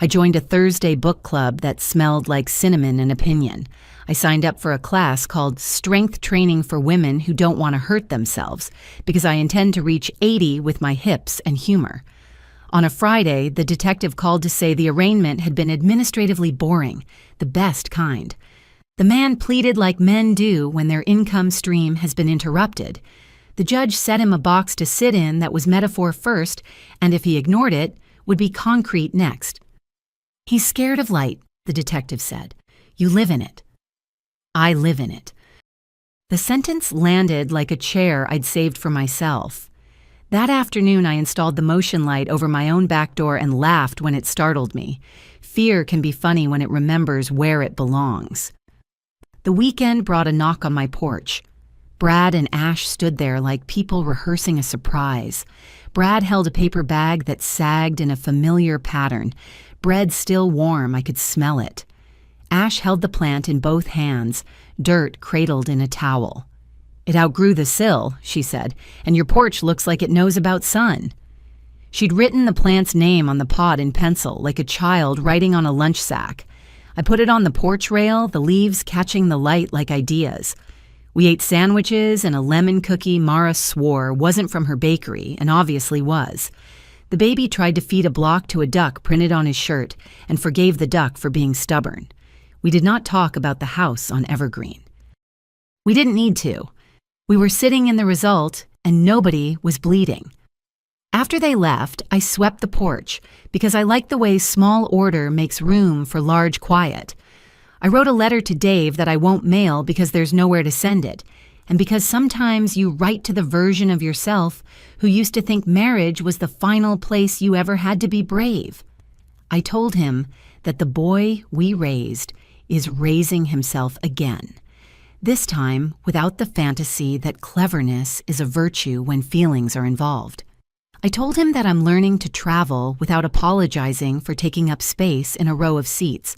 I joined a Thursday book club that smelled like cinnamon and opinion. I signed up for a class called Strength Training for Women Who Don't Want to Hurt Themselves because I intend to reach 80 with my hips and humor. On a Friday, the detective called to say the arraignment had been administratively boring, the best kind. The man pleaded like men do when their income stream has been interrupted. The judge set him a box to sit in that was metaphor first, and if he ignored it, would be concrete next. He's scared of light, the detective said. You live in it. I live in it. The sentence landed like a chair I'd saved for myself. That afternoon, I installed the motion light over my own back door and laughed when it startled me. Fear can be funny when it remembers where it belongs. The weekend brought a knock on my porch. Brad and Ash stood there like people rehearsing a surprise. Brad held a paper bag that sagged in a familiar pattern. Bread still warm, I could smell it. Ash held the plant in both hands, dirt cradled in a towel. It outgrew the sill, she said, and your porch looks like it knows about sun. She'd written the plant's name on the pot in pencil, like a child writing on a lunch sack. I put it on the porch rail, the leaves catching the light like ideas. We ate sandwiches and a lemon cookie Mara swore wasn't from her bakery, and obviously was. The baby tried to feed a block to a duck printed on his shirt and forgave the duck for being stubborn. We did not talk about the house on Evergreen. We didn't need to. We were sitting in the result, and nobody was bleeding. After they left, I swept the porch because I like the way small order makes room for large quiet. I wrote a letter to Dave that I won't mail because there's nowhere to send it, and because sometimes you write to the version of yourself who used to think marriage was the final place you ever had to be brave. I told him that the boy we raised is raising himself again. This time without the fantasy that cleverness is a virtue when feelings are involved. I told him that I'm learning to travel without apologizing for taking up space in a row of seats.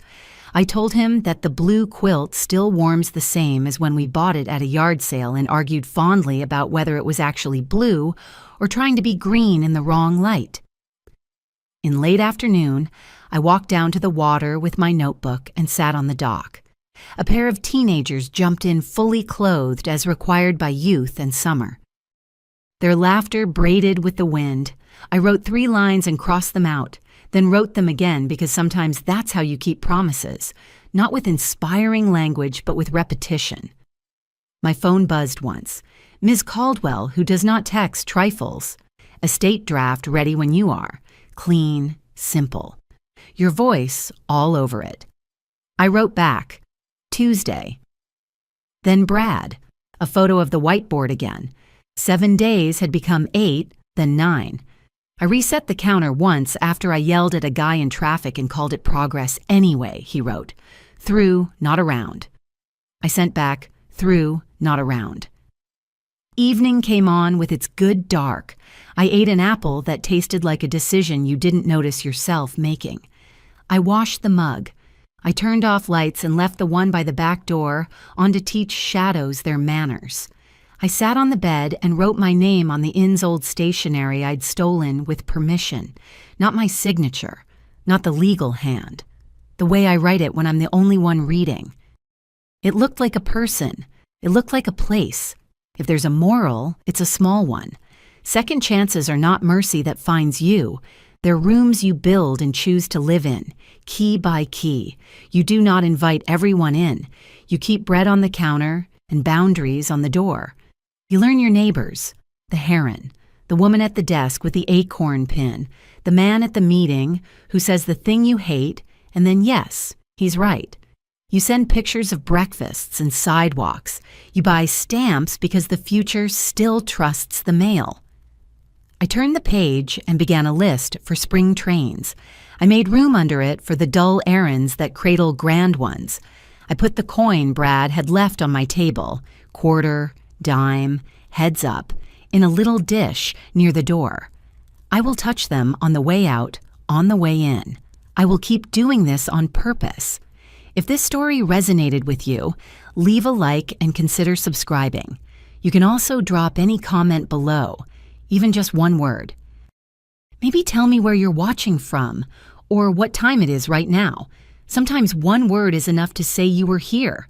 I told him that the blue quilt still warms the same as when we bought it at a yard sale and argued fondly about whether it was actually blue or trying to be green in the wrong light. In late afternoon, I walked down to the water with my notebook and sat on the dock. A pair of teenagers jumped in fully clothed as required by youth and summer. Their laughter braided with the wind. I wrote 3 lines and crossed them out, then wrote them again because sometimes that's how you keep promises, not with inspiring language but with repetition. My phone buzzed once. Ms. Caldwell, who does not text trifles. Estate draft ready when you are. Clean, simple. Your voice all over it. I wrote back, Tuesday. Then Brad, a photo of the whiteboard again. 7 days had become 8, then 9. I reset the counter once after I yelled at a guy in traffic and called it progress anyway, he wrote. Through, not around. I sent back, through, not around. Evening came on with its good dark. I ate an apple that tasted like a decision you didn't notice yourself making. I washed the mug. I turned off lights and left the one by the back door on to teach shadows their manners. I sat on the bed and wrote my name on the inn's old stationery I'd stolen with permission, not my signature, not the legal hand, the way I write it when I'm the only one reading. It looked like a person. It looked like a place. If there's a moral, it's a small one. Second chances are not mercy that finds you. They're rooms you build and choose to live in, key by key. You do not invite everyone in. You keep bread on the counter and boundaries on the door. You learn your neighbors, the heron, the woman at the desk with the acorn pin, the man at the meeting who says the thing you hate, and then yes, he's right. You send pictures of breakfasts and sidewalks. You buy stamps because the future still trusts the mail. I turned the page and began a list for spring trains. I made room under it for the dull errands that cradle grand ones. I put the coin Brad had left on my table, quarter, dime, heads up, in a little dish near the door. I will touch them on the way out, on the way in. I will keep doing this on purpose. If this story resonated with you, leave a like and consider subscribing. You can also drop any comment below, even just one word. Maybe tell me where you're watching from, or what time it is right now. Sometimes one word is enough to say you were here.